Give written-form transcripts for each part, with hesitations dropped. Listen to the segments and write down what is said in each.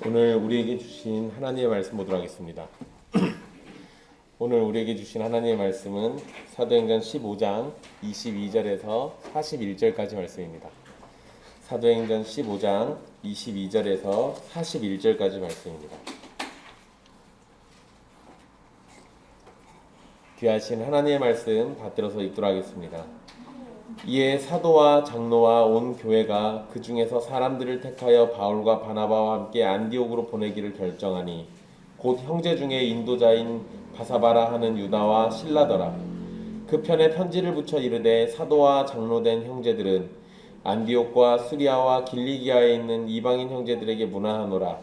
오늘 우리에게 주신 하나님의 말씀 보도록 하겠습니다. 오늘 우리에게 주신 하나님의 말씀은 사도행전 15장 22절에서 41절까지 말씀입니다. 사도행전 15장 22절에서 41절까지 말씀입니다. 귀하신 하나님의 말씀 받들어서 읽도록 하겠습니다. 이에 사도와 장로와 온 교회가 그 중에서 사람들을 택하여 바울과 바나바와 함께 안디옥으로 보내기를 결정하니 곧 형제 중에 인도자인 바사바라 하는 유다와 실라더라. 그 편에 편지를 붙여 이르되 사도와 장로된 형제들은 안디옥과 수리아와 길리기아에 있는 이방인 형제들에게 문안하노라.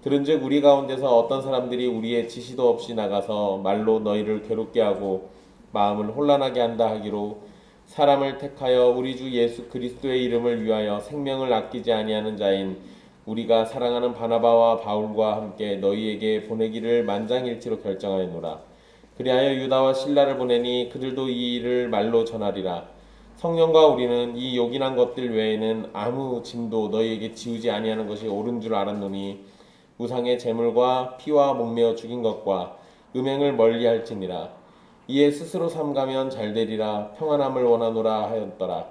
들은즉 우리 가운데서 어떤 사람들이 우리의 지시도 없이 나가서 말로 너희를 괴롭게 하고 마음을 혼란하게 한다 하기로 사람을 택하여 우리 주 예수 그리스도의 이름을 위하여 생명을 아끼지 아니하는 자인 우리가 사랑하는 바나바와 바울과 함께 너희에게 보내기를 만장일치로 결정하였노라. 그리하여 유다와 실라를 보내니 그들도 이 일을 말로 전하리라. 성령과 우리는 이 요긴한 것들 외에는 아무 짐도 너희에게 지우지 아니하는 것이 옳은 줄 알았노니 우상의 제물과 피와 목매어 죽인 것과 음행을 멀리할지니라. 이에 스스로 삼가면 잘되리라. 평안함을 원하노라 하였더라.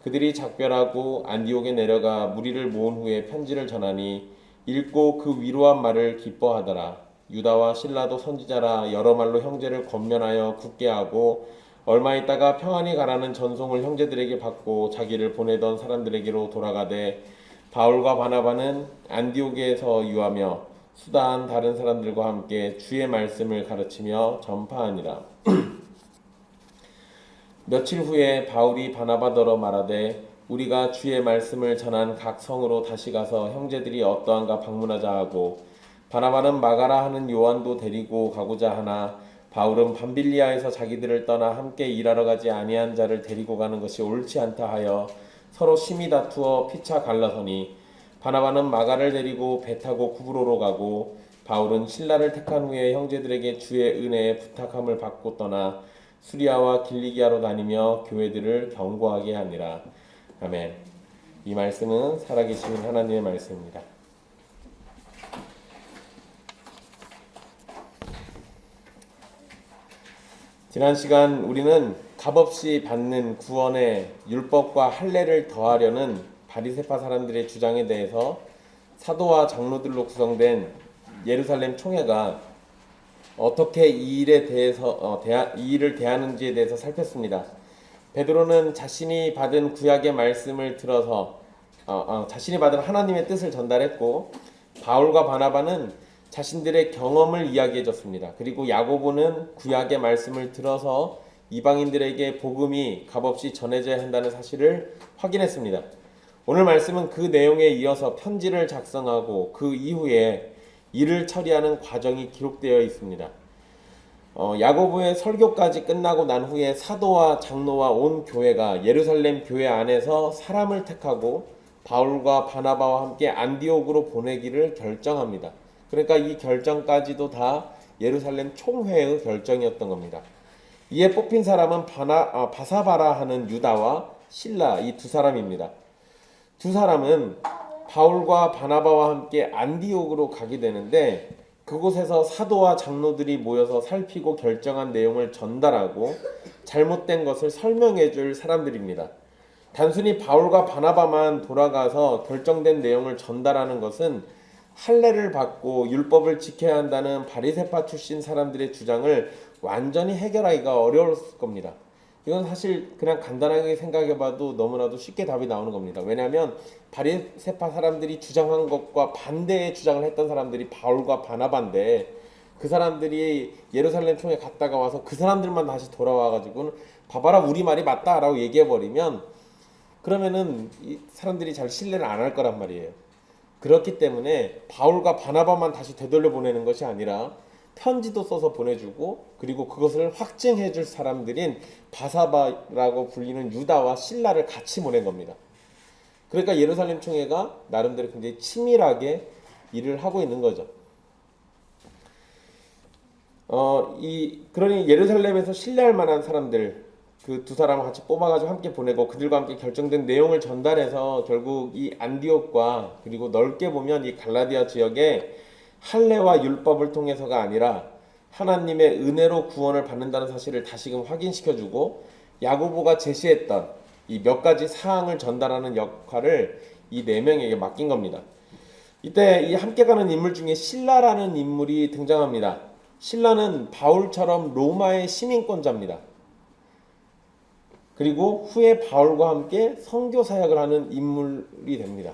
그들이 작별하고 안디옥에 내려가 무리를 모은 후에 편지를 전하니 읽고 그 위로한 말을 기뻐하더라. 유다와 실라도 선지자라 여러 말로 형제를 권면하여 굳게 하고 얼마 있다가 평안히 가라는 전송을 형제들에게 받고 자기를 보내던 사람들에게로 돌아가되 바울과 바나바는 안디옥에서 유하며 수다한 다른 사람들과 함께 주의 말씀을 가르치며 전파하니라. 며칠 후에 바울이 바나바더러 말하되 우리가 주의 말씀을 전한 각 성으로 다시 가서 형제들이 어떠한가 방문하자 하고 바나바는 마가라 하는 요한도 데리고 가고자 하나 바울은 밤빌리아에서 자기들을 떠나 함께 일하러 가지 아니한 자를 데리고 가는 것이 옳지 않다 하여 서로 심히 다투어 피차 갈라서니 바나바는 마가를 데리고 배 타고 구브로로 가고 바울은 실라를 택한 후에 형제들에게 주의 은혜에 부탁함을 받고 떠나 수리아와 길리기아로 다니며 교회들을 경고하게 하니라. 아멘. 이 말씀은 살아계신 하나님의 말씀입니다. 지난 시간 우리는 값없이 받는 구원의 율법과 할례를 더하려는 바리새파 사람들의 주장에 대해서 사도와 장로들로 구성된 예루살렘 총회가 어떻게 이 일에 대해서 이 일을 대하는지에 대해서 살폈습니다. 베드로는 자신이 받은 구약의 말씀을 들어서 자신이 받은 하나님의 뜻을 전달했고 바울과 바나바는 자신들의 경험을 이야기해줬습니다. 그리고 야고보는 구약의 말씀을 들어서 이방인들에게 복음이 값없이 전해져야 한다는 사실을 확인했습니다. 오늘 말씀은 그 내용에 이어서 편지를 작성하고 그 이후에 일을 처리하는 과정이 기록되어 있습니다. 야고보의 설교까지 끝나고 난 후에 사도와 장로와 온 교회가 예루살렘 교회 안에서 사람을 택하고 바울과 바나바와 함께 안디옥으로 보내기를 결정합니다. 그러니까 이 결정까지도 다 예루살렘 총회의 결정이었던 겁니다. 이에 뽑힌 사람은 바사바라 하는 유다와 실라 이 두 사람입니다. 두 사람은 바울과 바나바와 함께 안디옥으로 가게 되는데 그곳에서 사도와 장로들이 모여서 살피고 결정한 내용을 전달하고 잘못된 것을 설명해 줄 사람들입니다. 단순히 바울과 바나바만 돌아가서 결정된 내용을 전달하는 것은 할례를 받고 율법을 지켜야 한다는 바리새파 출신 사람들의 주장을 완전히 해결하기가 어려웠을 겁니다. 이건 사실 그냥 간단하게 생각해봐도 너무나도 쉽게 답이 나오는 겁니다. 왜냐하면 바리새파 사람들이 주장한 것과 반대의 주장을 했던 사람들이 바울과 바나바인데 그 사람들이 예루살렘 총회 갔다가 와서 그 사람들만 다시 돌아와가지고는 봐봐라 우리 말이 맞다라고 얘기해버리면 그러면은 이 사람들이 잘 신뢰를 안 할 거란 말이에요. 그렇기 때문에 바울과 바나바만 다시 되돌려 보내는 것이 아니라 편지도 써서 보내주고 그리고 그것을 확증해줄 사람들인 바사바라고 불리는 유다와 실라를 같이 보낸 겁니다. 그러니까 예루살렘 총회가 나름대로 굉장히 치밀하게 일을 하고 있는 거죠. 그러니 예루살렘에서 신뢰할 만한 사람들 그 두 사람을 같이 뽑아가지고 함께 보내고 그들과 함께 결정된 내용을 전달해서 결국 이 안디옥과 그리고 넓게 보면 이 갈라디아 지역에 할례와 율법을 통해서가 아니라 하나님의 은혜로 구원을 받는다는 사실을 다시금 확인시켜주고 야고보가 제시했던 이 몇 가지 사항을 전달하는 역할을 이 네 명에게 맡긴 겁니다. 이때 이 함께 가는 인물 중에 실라라는 인물이 등장합니다. 실라는 바울처럼 로마의 시민권자입니다. 그리고 후에 바울과 함께 선교 사역을 하는 인물이 됩니다.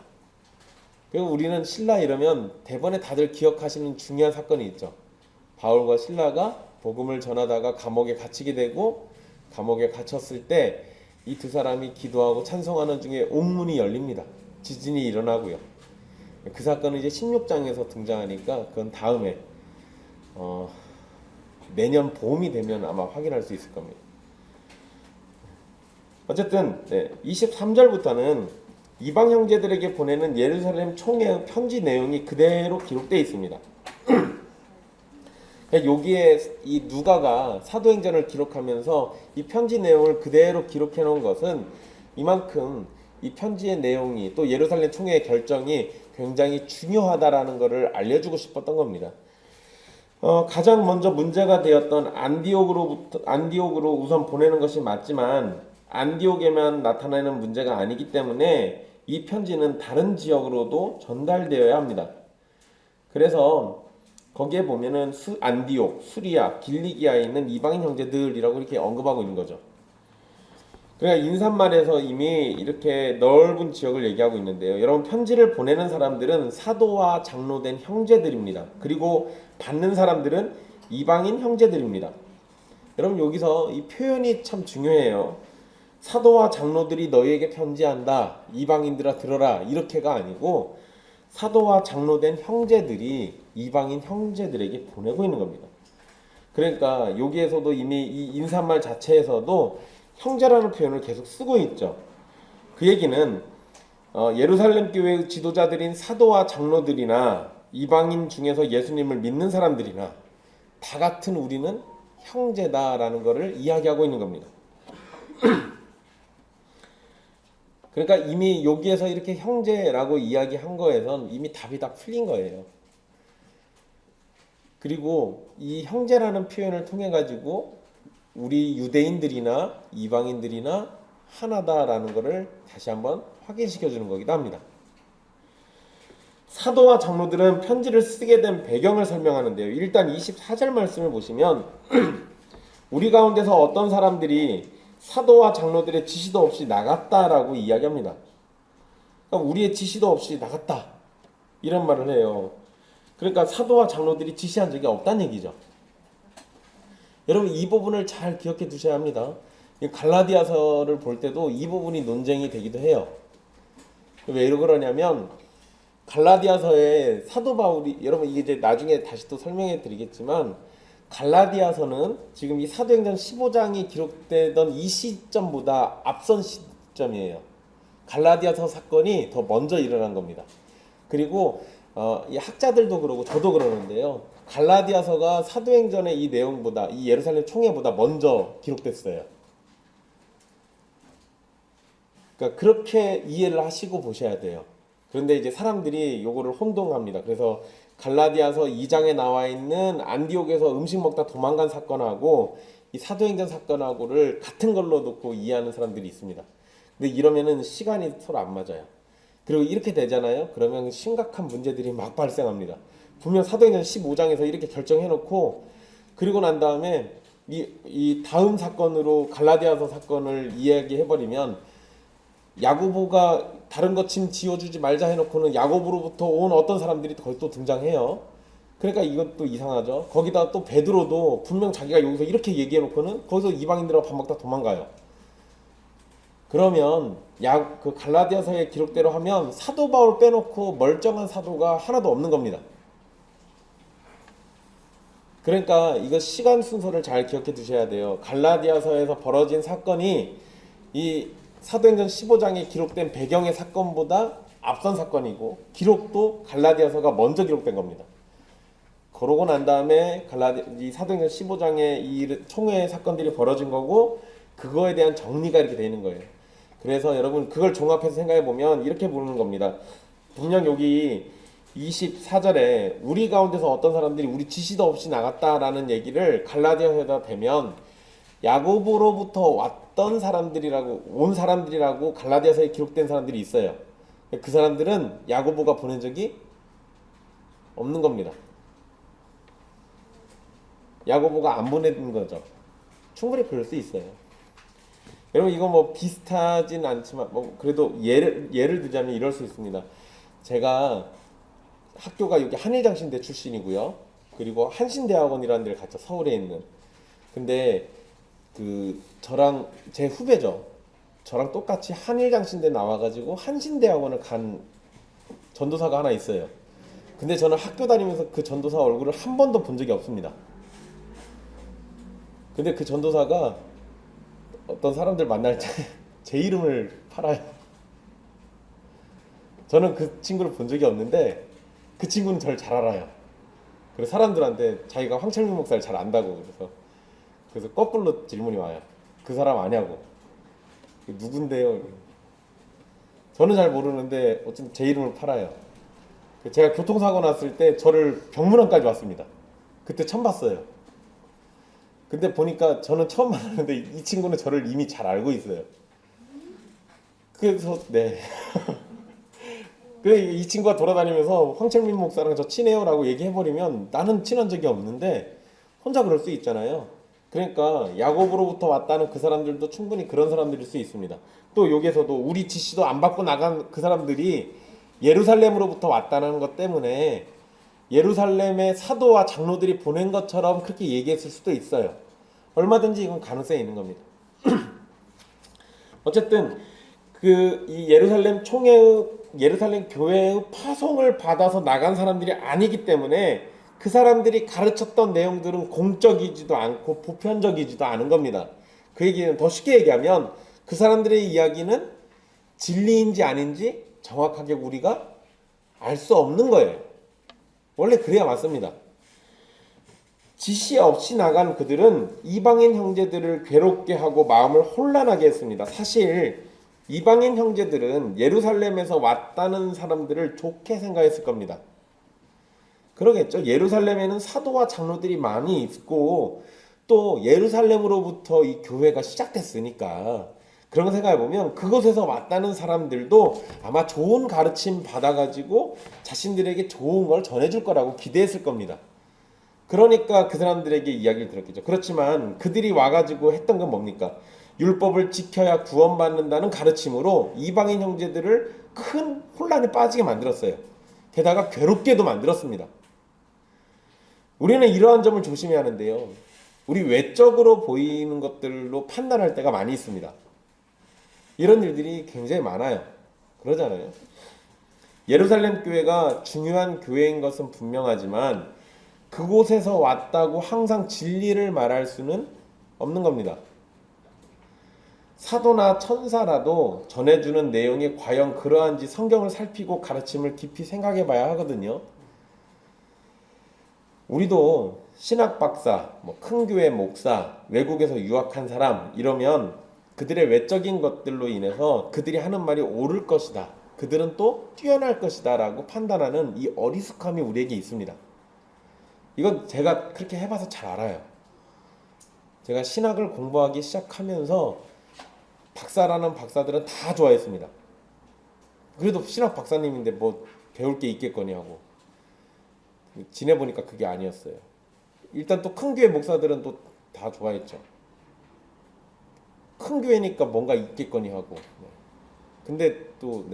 그리고 우리는 실라 이러면 대번에 다들 기억하시는 중요한 사건이 있죠. 바울과 실라가 복음을 전하다가 감옥에 갇히게 되고 감옥에 갇혔을 때 이 두 사람이 기도하고 찬송하는 중에 옥문이 열립니다. 지진이 일어나고요. 그 사건은 이제 16장에서 등장하니까 그건 다음에 내년 봄이 되면 아마 확인할 수 있을 겁니다. 어쨌든 23절부터는 이방 형제들에게 보내는 예루살렘 총회의 편지 내용이 그대로 기록되어 있습니다. 여기에 이 누가가 사도행전을 기록하면서 이 편지 내용을 그대로 기록해 놓은 것은 이만큼 이 편지의 내용이 또 예루살렘 총회의 결정이 굉장히 중요하다라는 것을 알려주고 싶었던 겁니다. 가장 먼저 문제가 되었던 안디옥으로 우선 보내는 것이 맞지만 안디옥에만 나타나는 문제가 아니기 때문에 이 편지는 다른 지역으로도 전달되어야 합니다. 그래서 거기에 보면은 안디옥, 수리아, 길리기아에 있는 이방인 형제들이라고 이렇게 언급하고 있는 거죠. 그러니까 인사말에서 이미 이렇게 넓은 지역을 얘기하고 있는데요. 여러분 편지를 보내는 사람들은 사도와 장로된 형제들입니다. 그리고 받는 사람들은 이방인 형제들입니다. 여러분 여기서 이 표현이 참 중요해요. 사도와 장로들이 너희에게 편지한다. 이방인들아 들어라. 이렇게가 아니고 사도와 장로된 형제들이 이방인 형제들에게 보내고 있는 겁니다. 그러니까 여기에서도 이미 이 인사말 자체에서도 형제라는 표현을 계속 쓰고 있죠. 그 얘기는 예루살렘 교회의 지도자들인 사도와 장로들이나 이방인 중에서 예수님을 믿는 사람들이나 다 같은 우리는 형제다라는 것을 이야기하고 있는 겁니다. 그러니까 이미 여기에서 이렇게 형제라고 이야기한 거에선 이미 답이 다 풀린 거예요. 그리고 이 형제라는 표현을 통해 가지고 우리 유대인들이나 이방인들이나 하나다라는 것을 다시 한번 확인시켜 주는 거기도 합니다. 사도와 장로들은 편지를 쓰게 된 배경을 설명하는데요. 일단 24절 말씀을 보시면 우리 가운데서 어떤 사람들이 사도와 장로들의 지시도 없이 나갔다라고 이야기합니다. 그러니까 우리의 지시도 없이 나갔다 이런 말을 해요. 그러니까 사도와 장로들이 지시한 적이 없다는 얘기죠. 여러분 이 부분을 잘 기억해 두셔야 합니다. 갈라디아서를 볼 때도 이 부분이 논쟁이 되기도 해요. 왜 그러냐면 갈라디아서에 사도 바울이 여러분 이게 이제 나중에 다시 또 설명해 드리겠지만 갈라디아서는 지금 이 사도행전 15장이 기록되던 이 시점보다 앞선 시점이에요. 갈라디아서 사건이 더 먼저 일어난 겁니다. 그리고 이 학자들도 그러고 저도 그러는데요. 갈라디아서가 사도행전의 이 내용보다 이 예루살렘 총회보다 먼저 기록됐어요. 그러니까 그렇게 이해를 하시고 보셔야 돼요. 그런데 이제 사람들이 요거를 혼동합니다. 그래서 갈라디아서 2장에 나와 있는 안디옥에서 음식 먹다 도망간 사건하고 이 사도행전 사건하고를 같은 걸로 놓고 이해하는 사람들이 있습니다. 근데 이러면은 시간이 서로 안 맞아요. 그리고 이렇게 되잖아요. 그러면 심각한 문제들이 막 발생합니다. 분명 사도행전 15장에서 이렇게 결정해놓고 그리고 난 다음에 이 다음 사건으로 갈라디아서 사건을 이야기해버리면 야고보가 다른 것 침 지어주지 말자 해놓고는 야고보로부터 온 어떤 사람들이 거기 또 등장해요. 그러니까 이것도 이상하죠. 거기다 또 베드로도 분명 자기가 여기서 이렇게 얘기해놓고는 거기서 이방인들하고 밥 먹다 도망가요. 그러면 그 갈라디아서의 기록대로 하면 사도 바울 빼놓고 멀쩡한 사도가 하나도 없는 겁니다. 그러니까 이거 시간 순서를 잘 기억해 두셔야 돼요. 갈라디아서에서 벌어진 사건이 이 사도행전 15장에 기록된 배경의 사건보다 앞선 사건이고 기록도 갈라디아서가 먼저 기록된 겁니다. 그러고 난 다음에 이 사도행전 15장에 이 총회 사건들이 벌어진 거고 그거에 대한 정리가 이렇게 되어 있는 거예요. 그래서 여러분 그걸 종합해서 생각해 보면 이렇게 보는 겁니다. 분명 여기 24절에 우리 가운데서 어떤 사람들이 우리 지시도 없이 나갔다라는 얘기를 갈라디아서에다 대면 야고보로부터 왔던 사람들이라고 온 사람들이라고 갈라디아서에 기록된 사람들이 있어요. 그 사람들은 야고보가 보낸 적이 없는 겁니다. 야고보가 안 보낸 거죠. 충분히 그럴 수 있어요. 여러분 이거 뭐 비슷하진 않지만 뭐 그래도 예를 들자면 이럴 수 있습니다. 제가 학교가 여기 한일장신대 출신이고요. 그리고 한신대학원이라는 데를 갔죠. 서울에 있는. 근데 그 저랑 제 후배죠. 저랑 똑같이 한일장신대 나와가지고 한신대학원을 간 전도사가 하나 있어요. 근데 저는 학교 다니면서 그 전도사 얼굴을 한 번도 본 적이 없습니다. 근데 그 전도사가 어떤 사람들 만날 때 제 이름을 팔아요. 저는 그 친구를 본 적이 없는데 그 친구는 저를 잘 알아요. 그래서 사람들한테 자기가 황철민 목사를 잘 안다고 그래서 거꾸로 질문이 와요. 그 사람 아냐고. 누군데요? 저는 잘 모르는데 어쨌든 제 이름을 팔아요. 제가 교통사고 났을 때 저를 병문안까지 왔습니다. 그때 처음 봤어요. 근데 보니까 저는 처음 만났는데 이 친구는 저를 이미 잘 알고 있어요. 그래서 네. 그래 이 친구가 돌아다니면서 황철민 목사랑 저 친해요라고 얘기해버리면 나는 친한 적이 없는데 혼자 그럴 수 있잖아요. 그러니까 야곱으로부터 왔다는 그 사람들도 충분히 그런 사람들일 수 있습니다. 또 여기에서도 우리 지시도 안 받고 나간 그 사람들이 예루살렘으로부터 왔다는 것 때문에 예루살렘의 사도와 장로들이 보낸 것처럼 그렇게 얘기했을 수도 있어요. 얼마든지 이건 가능성이 있는 겁니다. 어쨌든 이 예루살렘 교회의 파송을 받아서 나간 사람들이 아니기 때문에 그 사람들이 가르쳤던 내용들은 공적이지도 않고 보편적이지도 않은 겁니다. 그 얘기는 더 쉽게 얘기하면 그 사람들의 이야기는 진리인지 아닌지 정확하게 우리가 알 수 없는 거예요. 원래 그래야 맞습니다. 지시 없이 나간 그들은 이방인 형제들을 괴롭게 하고 마음을 혼란하게 했습니다. 사실 이방인 형제들은 예루살렘에서 왔다는 사람들을 좋게 생각했을 겁니다. 그러겠죠. 예루살렘에는 사도와 장로들이 많이 있고 또 예루살렘으로부터 이 교회가 시작됐으니까 그런 거 생각해보면 그곳에서 왔다는 사람들도 아마 좋은 가르침 받아가지고 자신들에게 좋은 걸 전해줄 거라고 기대했을 겁니다. 그러니까 그 사람들에게 이야기를 들었겠죠. 그렇지만 그들이 와가지고 했던 건 뭡니까? 율법을 지켜야 구원받는다는 가르침으로 이방인 형제들을 큰 혼란에 빠지게 만들었어요. 게다가 괴롭게도 만들었습니다. 우리는 이러한 점을 조심해야 하는데요. 우리 외적으로 보이는 것들로 판단할 때가 많이 있습니다. 이런 일들이 굉장히 많아요. 그러잖아요. 예루살렘 교회가 중요한 교회인 것은 분명하지만 그곳에서 왔다고 항상 진리를 말할 수는 없는 겁니다. 사도나 천사라도 전해주는 내용이 과연 그러한지 성경을 살피고 가르침을 깊이 생각해 봐야 하거든요. 우리도 신학 박사, 큰 교회 목사, 외국에서 유학한 사람 이러면 그들의 외적인 것들로 인해서 그들이 하는 말이 옳을 것이다. 그들은 또 뛰어날 것이다 라고 판단하는 이 어리숙함이 우리에게 있습니다. 이건 제가 그렇게 해봐서 잘 알아요. 제가 신학을 공부하기 시작하면서 박사라는 박사들은 다 좋아했습니다. 그래도 신학 박사님인데 뭐 배울 게 있겠거니 하고 지내보니까 그게 아니었어요. 일단 또 큰 교회 목사들은 또 다 좋아했죠. 큰 교회니까 뭔가 있겠거니 하고. 근데 또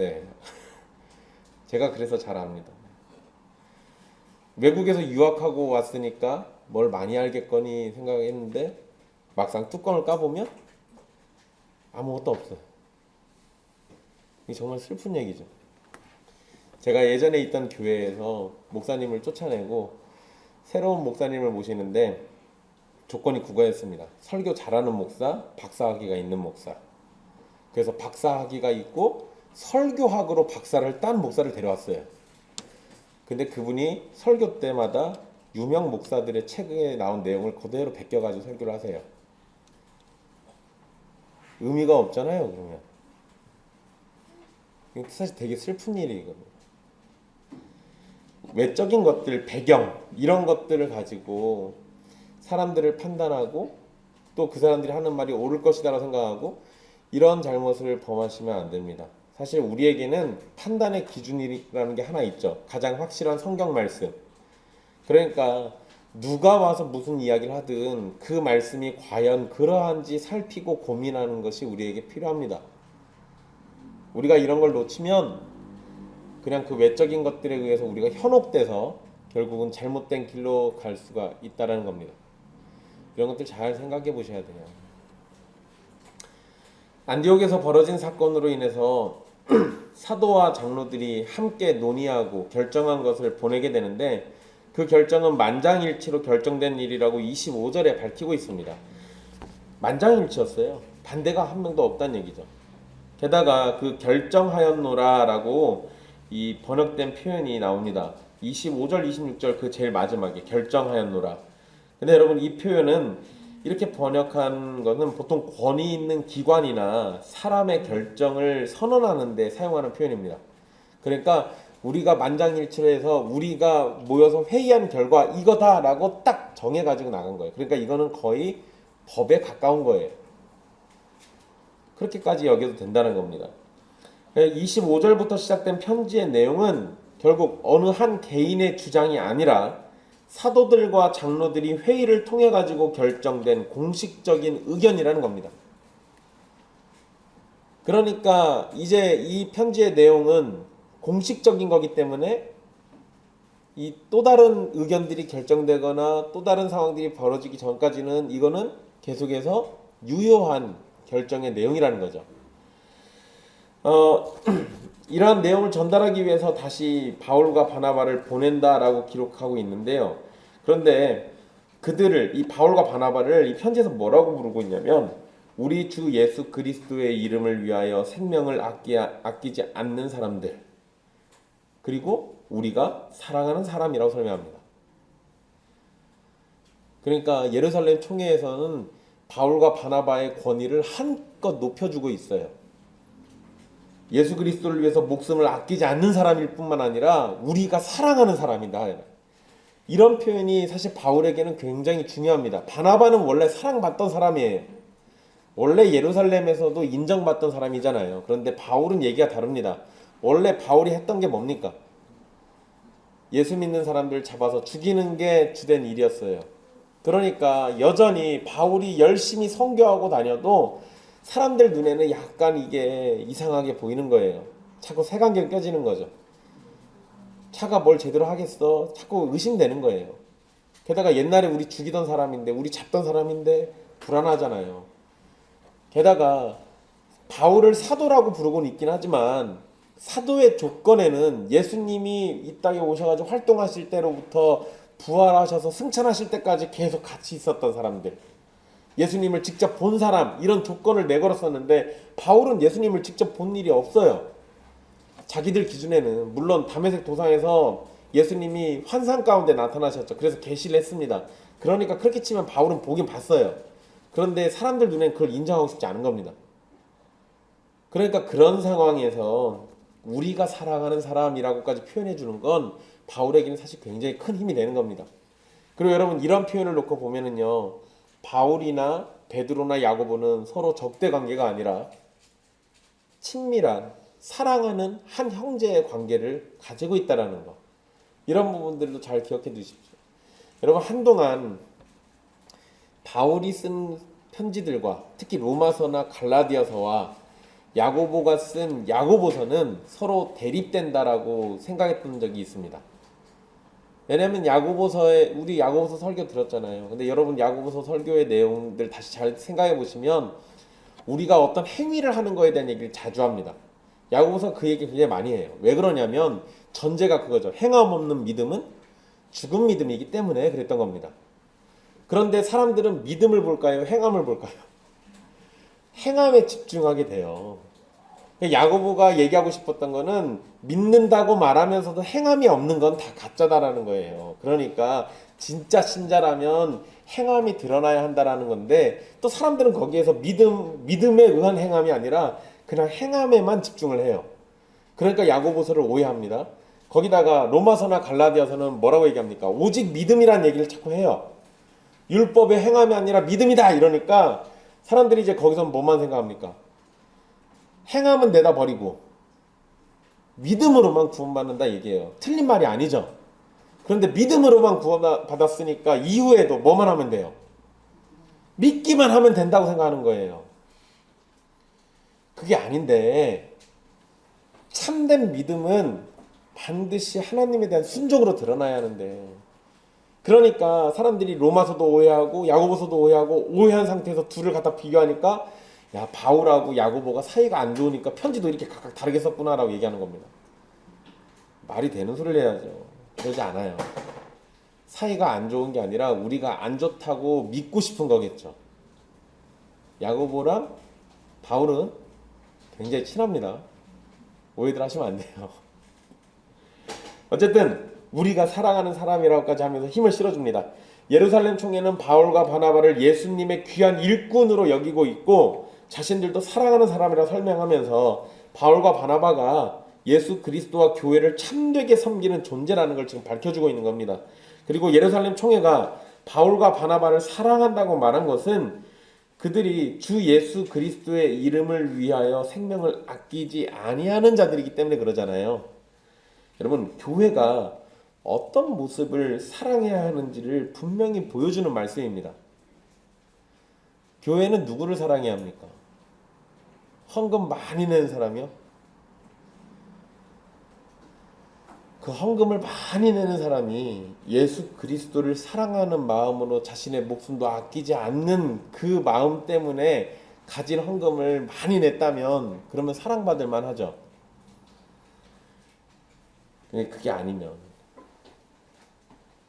제가 그래서 잘 압니다. 외국에서 유학하고 왔으니까 뭘 많이 알겠거니 생각했는데 막상 뚜껑을 까보면 아무것도 없어요. 이게 정말 슬픈 얘기죠. 제가 예전에 있던 교회에서 목사님을 쫓아내고 새로운 목사님을 모시는데 조건이 그거였습니다. 설교 잘하는 목사, 박사학위가 있는 목사. 그래서 박사학위가 있고 설교학으로 박사를 딴 목사를 데려왔어요. 근데 그분이 설교 때마다 유명 목사들의 책에 나온 내용을 그대로 베껴가지고 설교를 하세요. 의미가 없잖아요. 그러면 이거 사실 되게 슬픈 일이거든요. 외적인 것들, 배경 이런 것들을 가지고 사람들을 판단하고 또 그 사람들이 하는 말이 옳을 것이다라고 생각하고 이런 잘못을 범하시면 안 됩니다. 사실 우리에게는 판단의 기준이라는 게 하나 있죠. 가장 확실한 성경 말씀. 그러니까 누가 와서 무슨 이야기를 하든 그 말씀이 과연 그러한지 살피고 고민하는 것이 우리에게 필요합니다. 우리가 이런 걸 놓치면 그냥 그 외적인 것들에 의해서 우리가 현혹돼서 결국은 잘못된 길로 갈 수가 있다는 겁니다. 이런 것들 잘 생각해 보셔야 돼요. 안디옥에서 벌어진 사건으로 인해서 사도와 장로들이 함께 논의하고 결정한 것을 보내게 되는데 그 결정은 만장일치로 결정된 일이라고 25절에 밝히고 있습니다. 만장일치였어요. 반대가 한 명도 없다는 얘기죠. 게다가 그 결정하였노라라고 이 번역된 표현이 나옵니다. 25절, 26절 그 제일 마지막에 결정하였노라. 근데 여러분 이 표현은 이렇게 번역한 것은 보통 권위 있는 기관이나 사람의 결정을 선언하는 데 사용하는 표현입니다. 그러니까 우리가 만장일치로 해서 우리가 모여서 회의한 결과 이거다라고 딱 정해가지고 나간 거예요. 그러니까 이거는 거의 법에 가까운 거예요. 그렇게까지 여겨도 된다는 겁니다. 25절부터 시작된 편지의 내용은 결국 어느 한 개인의 주장이 아니라 사도들과 장로들이 회의를 통해 가지고 결정된 공식적인 의견이라는 겁니다. 그러니까 이제 이 편지의 내용은 공식적인 거기 때문에 이 또 다른 의견들이 결정되거나 또 다른 상황들이 벌어지기 전까지는 이거는 계속해서 유효한 결정의 내용이라는 거죠. 이러한 내용을 전달하기 위해서 다시 바울과 바나바를 보낸다라고 기록하고 있는데요. 그런데 그들을 이 바울과 바나바를 이 편지에서 뭐라고 부르고 있냐면 우리 주 예수 그리스도의 이름을 위하여 생명을 아끼지 않는 사람들 그리고 우리가 사랑하는 사람이라고 설명합니다. 그러니까 예루살렘 총회에서는 바울과 바나바의 권위를 한껏 높여주고 있어요. 예수 그리스도를 위해서 목숨을 아끼지 않는 사람일 뿐만 아니라 우리가 사랑하는 사람이다. 이런 표현이 사실 바울에게는 굉장히 중요합니다. 바나바는 원래 사랑받던 사람이에요. 원래 예루살렘에서도 인정받던 사람이잖아요. 그런데 바울은 얘기가 다릅니다. 원래 바울이 했던 게 뭡니까? 예수 믿는 사람들 잡아서 죽이는 게 주된 일이었어요. 그러니까 여전히 바울이 열심히 선교하고 다녀도 사람들 눈에는 약간 이게 이상하게 보이는 거예요. 자꾸 색안경 껴지는 거죠. 차가 뭘 제대로 하겠어? 자꾸 의심되는 거예요. 게다가 옛날에 우리 죽이던 사람인데 우리 잡던 사람인데 불안하잖아요. 게다가 바울을 사도라고 부르고는 있긴 하지만 사도의 조건에는 예수님이 이 땅에 오셔가지고 활동하실 때로부터 부활하셔서 승천하실 때까지 계속 같이 있었던 사람들, 예수님을 직접 본 사람, 이런 조건을 내걸었었는데 바울은 예수님을 직접 본 일이 없어요. 자기들 기준에는 물론 다메섹 도상에서 예수님이 환상 가운데 나타나셨죠. 그래서 계시를 했습니다. 그러니까 그렇게 치면 바울은 보긴 봤어요. 그런데 사람들 눈엔 그걸 인정하고 싶지 않은 겁니다. 그러니까 그런 상황에서 우리가 사랑하는 사람이라고까지 표현해 주는 건 바울에게는 사실 굉장히 큰 힘이 되는 겁니다. 그리고 여러분 이런 표현을 놓고 보면은요, 바울이나 베드로나 야고보는 서로 적대 관계가 아니라 친밀한 사랑하는 한 형제의 관계를 가지고 있다라는 거. 이런 부분들도 잘 기억해 두십시오. 여러분 한동안 바울이 쓴 편지들과 특히 로마서나 갈라디아서와 야고보가 쓴 야고보서는 서로 대립된다라고 생각했던 적이 있습니다. 왜냐면 야고보서에 우리 야고보서 설교 들었잖아요. 근데 여러분 야고보서 설교의 내용들 다시 잘 생각해 보시면 우리가 어떤 행위를 하는 거에 대한 얘기를 자주 합니다. 야고보서 그 얘기 굉장히 많이 해요. 왜 그러냐면 전제가 그거죠. 행함 없는 믿음은 죽은 믿음이기 때문에 그랬던 겁니다. 그런데 사람들은 믿음을 볼까요? 행함을 볼까요? 행함에 집중하게 돼요. 야고보가 얘기하고 싶었던 거는 믿는다고 말하면서도 행함이 없는 건 다 가짜다라는 거예요. 그러니까 진짜 신자라면 행함이 드러나야 한다라는 건데 또 사람들은 거기에서 믿음에 의한 행함이 아니라 그냥 행함에만 집중을 해요. 그러니까 야고보서를 오해합니다. 거기다가 로마서나 갈라디아서는 뭐라고 얘기합니까? 오직 믿음이라는 얘기를 자꾸 해요. 율법의 행함이 아니라 믿음이다 이러니까 사람들이 이제 거기서 뭐만 생각합니까? 행함은 내다 버리고 믿음으로만 구원받는다 얘기해요. 틀린 말이 아니죠. 그런데 믿음으로만 구원받았으니까 이후에도 뭐만 하면 돼요? 믿기만 하면 된다고 생각하는 거예요. 그게 아닌데 참된 믿음은 반드시 하나님에 대한 순종으로 드러나야 하는데 그러니까 사람들이 로마서도 오해하고 야고보서도 오해하고 오해한 상태에서 둘을 갖다 비교하니까 야 바울하고 야고보가 사이가 안 좋으니까 편지도 이렇게 각각 다르게 썼구나라고 얘기하는 겁니다. 말이 되는 소리를 해야죠. 그러지 않아요. 사이가 안 좋은 게 아니라 우리가 안 좋다고 믿고 싶은 거겠죠. 야고보랑 바울은 굉장히 친합니다. 오해들 하시면 안 돼요. 어쨌든 우리가 사랑하는 사람이라고까지 하면서 힘을 실어줍니다. 예루살렘 총회는 바울과 바나바를 예수님의 귀한 일꾼으로 여기고 있고 자신들도 사랑하는 사람이라 설명하면서 바울과 바나바가 예수 그리스도와 교회를 참되게 섬기는 존재라는 걸 지금 밝혀주고 있는 겁니다. 그리고 예루살렘 총회가 바울과 바나바를 사랑한다고 말한 것은 그들이 주 예수 그리스도의 이름을 위하여 생명을 아끼지 아니하는 자들이기 때문에 그러잖아요. 여러분, 교회가 어떤 모습을 사랑해야 하는지를 분명히 보여주는 말씀입니다. 교회는 누구를 사랑해야 합니까? 헌금 많이 내는 사람이요? 그 헌금을 많이 내는 사람이 예수 그리스도를 사랑하는 마음으로 자신의 목숨도 아끼지 않는 그 마음 때문에 가진 헌금을 많이 냈다면 그러면 사랑받을 만하죠. 그게 아니면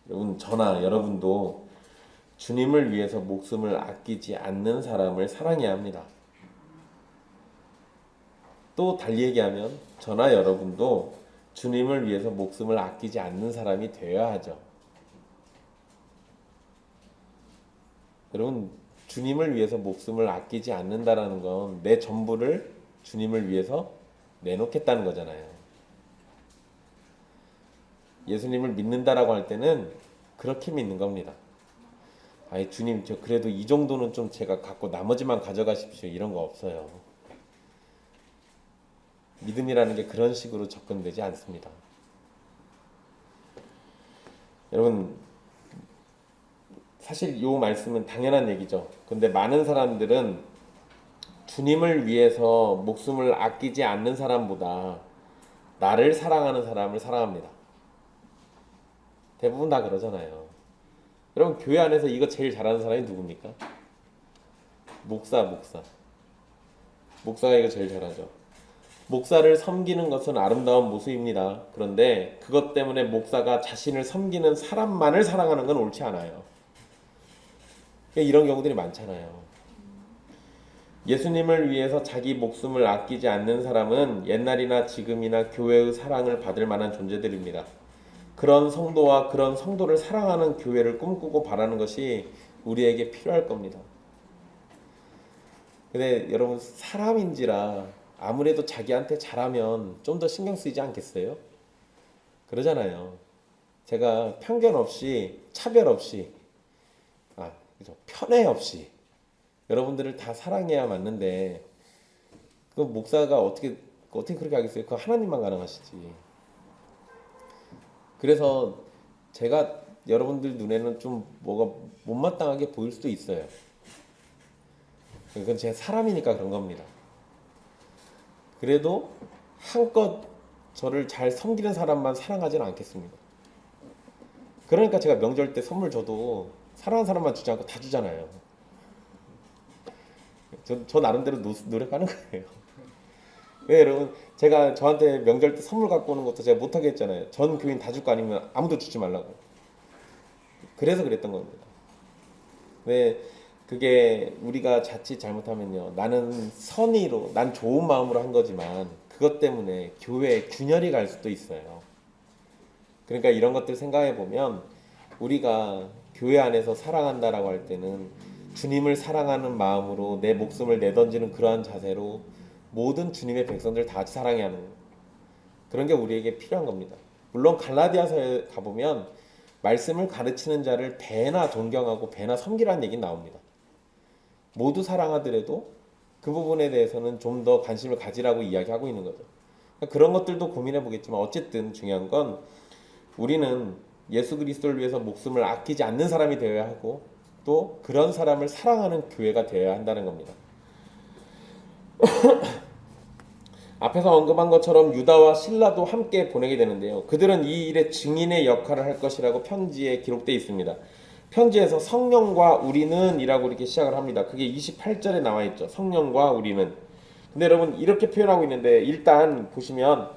여러분, 저나 여러분도 주님을 위해서 목숨을 아끼지 않는 사람을 사랑해야 합니다. 또 달리 얘기하면 저나 여러분도 주님을 위해서 목숨을 아끼지 않는 사람이 되어야 하죠. 여러분, 주님을 위해서 목숨을 아끼지 않는다라는 건 내 전부를 주님을 위해서 내놓겠다는 거잖아요. 예수님을 믿는다라고 할 때는 그렇게 믿는 겁니다. 아이 주님, 저 그래도 이 정도는 좀 제가 갖고 나머지만 가져가십시오, 이런 거 없어요. 믿음이라는 게 그런 식으로 접근되지 않습니다. 여러분, 사실 이 말씀은 당연한 얘기죠. 근데 많은 사람들은 주님을 위해서 목숨을 아끼지 않는 사람보다 나를 사랑하는 사람을 사랑합니다. 대부분 다 그러잖아요. 여러분, 교회 안에서 이거 제일 잘하는 사람이 누굽니까? 목사가 이거 제일 잘하죠. 목사를 섬기는 것은 아름다운 모습입니다. 그런데 그것 때문에 목사가 자신을 섬기는 사람만을 사랑하는 건 옳지 않아요. 이런 경우들이 많잖아요. 예수님을 위해서 자기 목숨을 아끼지 않는 사람은 옛날이나 지금이나 교회의 사랑을 받을 만한 존재들입니다. 그런 성도와 그런 성도를 사랑하는 교회를 꿈꾸고 바라는 것이 우리에게 필요할 겁니다. 근데 여러분, 사람인지라 아무래도 자기한테 잘하면 좀 더 신경 쓰이지 않겠어요? 그러잖아요. 제가 편견 없이, 차별 없이, 편애 없이 여러분들을 다 사랑해야 맞는데 그 목사가 어떻게 그렇게 하겠어요? 그거 하나님만 가능하시지. 그래서 제가 여러분들 눈에는 좀 뭐가 못마땅하게 보일 수도 있어요. 그건 제가 사람이니까 그런 겁니다. 그래도 한껏 저를 잘 섬기는 사람만 사랑하지는 않겠습니다. 그러니까 제가 명절 때 선물 줘도 사랑하는 사람만 주지 않고 다 주잖아요. 저 나름대로 노력하는 거예요. 왜 여러분, 제가 저한테 명절 때 선물 갖고 오는 것도 제가 못하게 했잖아요. 전 교인 다 줄 거 아니면 아무도 주지 말라고. 그래서 그랬던 겁니다. 왜 그게 우리가 자칫 잘못하면요, 나는 선의로, 난 좋은 마음으로 한 거지만 그것 때문에 교회에 균열이 갈 수도 있어요. 그러니까 이런 것들 생각해 보면 우리가 교회 안에서 사랑한다라고 할 때는 주님을 사랑하는 마음으로 내 목숨을 내던지는 그러한 자세로 모든 주님의 백성들 다 같이 사랑해야 하는 거예요. 그런 게 우리에게 필요한 겁니다. 물론 갈라디아서에 가보면 말씀을 가르치는 자를 배나 존경하고 배나 섬기라는 얘기 나옵니다. 모두 사랑하더라도 그 부분에 대해서는 좀 더 관심을 가지라고 이야기하고 있는 거죠. 그런 것들도 고민해 보겠지만 어쨌든 중요한 건 우리는 예수 그리스도를 위해서 목숨을 아끼지 않는 사람이 되어야 하고 또 그런 사람을 사랑하는 교회가 되어야 한다는 겁니다. 앞에서 언급한 것처럼 유다와 실라도 함께 보내게 되는데요. 그들은 이 일의 증인의 역할을 할 것이라고 편지에 기록되어 있습니다. 편지에서 성령과 우리는 이라고 이렇게 시작을 합니다. 그게 28절에 나와 있죠. 성령과 우리는. 근데 여러분 이렇게 표현하고 있는데 일단 보시면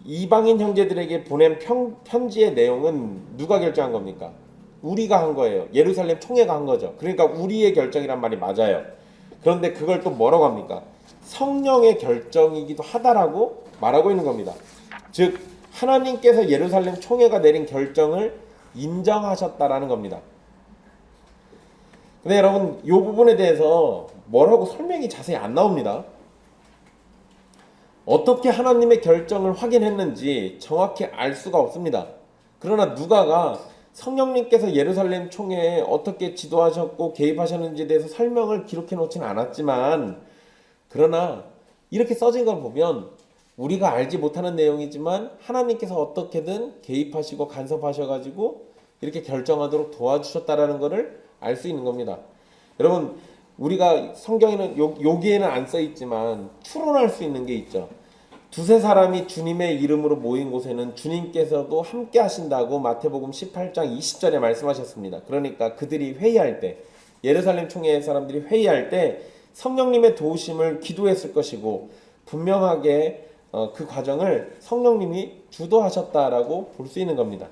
이방인 형제들에게 보낸 편지의 내용은 누가 결정한 겁니까? 우리가 한 거예요. 예루살렘 총회가 한 거죠. 그러니까 우리의 결정이란 말이 맞아요. 그런데 그걸 또 뭐라고 합니까? 성령의 결정이기도 하다라고 말하고 있는 겁니다. 즉 하나님께서 예루살렘 총회가 내린 결정을 인정하셨다라는 겁니다. 근데 여러분 이 부분에 대해서 뭐라고 설명이 자세히 안 나옵니다. 어떻게 하나님의 결정을 확인했는지 정확히 알 수가 없습니다. 그러나 누가가 성령님께서 예루살렘 총회에 어떻게 지도하셨고 개입하셨는지에 대해서 설명을 기록해 놓지는 않았지만 그러나 이렇게 써진 걸 보면 우리가 알지 못하는 내용이지만 하나님께서 어떻게든 개입하시고 간섭하셔가지고 이렇게 결정하도록 도와주셨다라는 것을 알 수 있는 겁니다. 여러분 우리가 성경에는 여기에는 안 써있지만 추론할 수 있는 게 있죠. 두세 사람이 주님의 이름으로 모인 곳에는 주님께서도 함께 하신다고 마태복음 18장 20절에 말씀하셨습니다. 그러니까 그들이 회의할 때 예루살렘 총회의 사람들이 회의할 때 성령님의 도우심을 기도했을 것이고 분명하게 그 과정을 성령님이 주도하셨다라고 볼 수 있는 겁니다.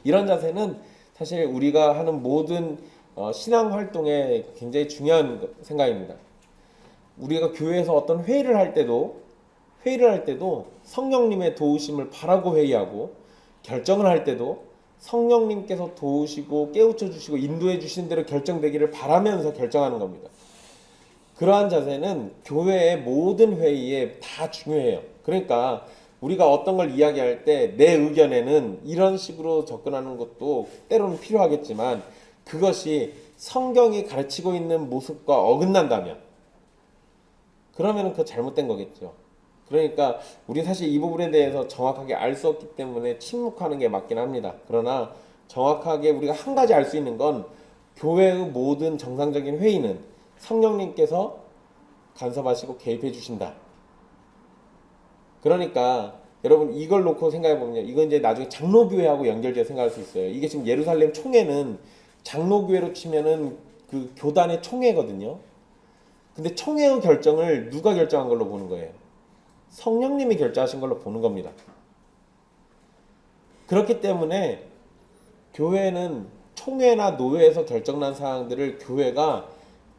이런 자세는 사실 우리가 하는 모든 신앙 활동에 굉장히 중요한 생각입니다. 우리가 교회에서 어떤 회의를 할 때도 성령님의 도우심을 바라고 회의하고 결정을 할 때도 성령님께서 도우시고 깨우쳐 주시고 인도해 주신 대로 결정되기를 바라면서 결정하는 겁니다. 그러한 자세는 교회의 모든 회의에 다 중요해요. 그러니까 우리가 어떤 걸 이야기할 때 내 의견에는 이런 식으로 접근하는 것도 때로는 필요하겠지만 그것이 성경이 가르치고 있는 모습과 어긋난다면 그러면 그거 잘못된 거겠죠. 그러니까 우리 사실 이 부분에 대해서 정확하게 알 수 없기 때문에 침묵하는 게 맞긴 합니다. 그러나 정확하게 우리가 한 가지 알 수 있는 건 교회의 모든 정상적인 회의는 성령님께서 간섭하시고 개입해 주신다. 그러니까 여러분 이걸 놓고 생각해 보면요. 이건 이제 나중에 장로교회하고 연결돼서 생각할 수 있어요. 이게 지금 예루살렘 총회는 장로교회로 치면은 그 교단의 총회거든요. 근데 총회의 결정을 누가 결정한 걸로 보는 거예요? 성령님이 결정하신 걸로 보는 겁니다. 그렇기 때문에 교회는 총회나 노회에서 결정난 사항들을 교회가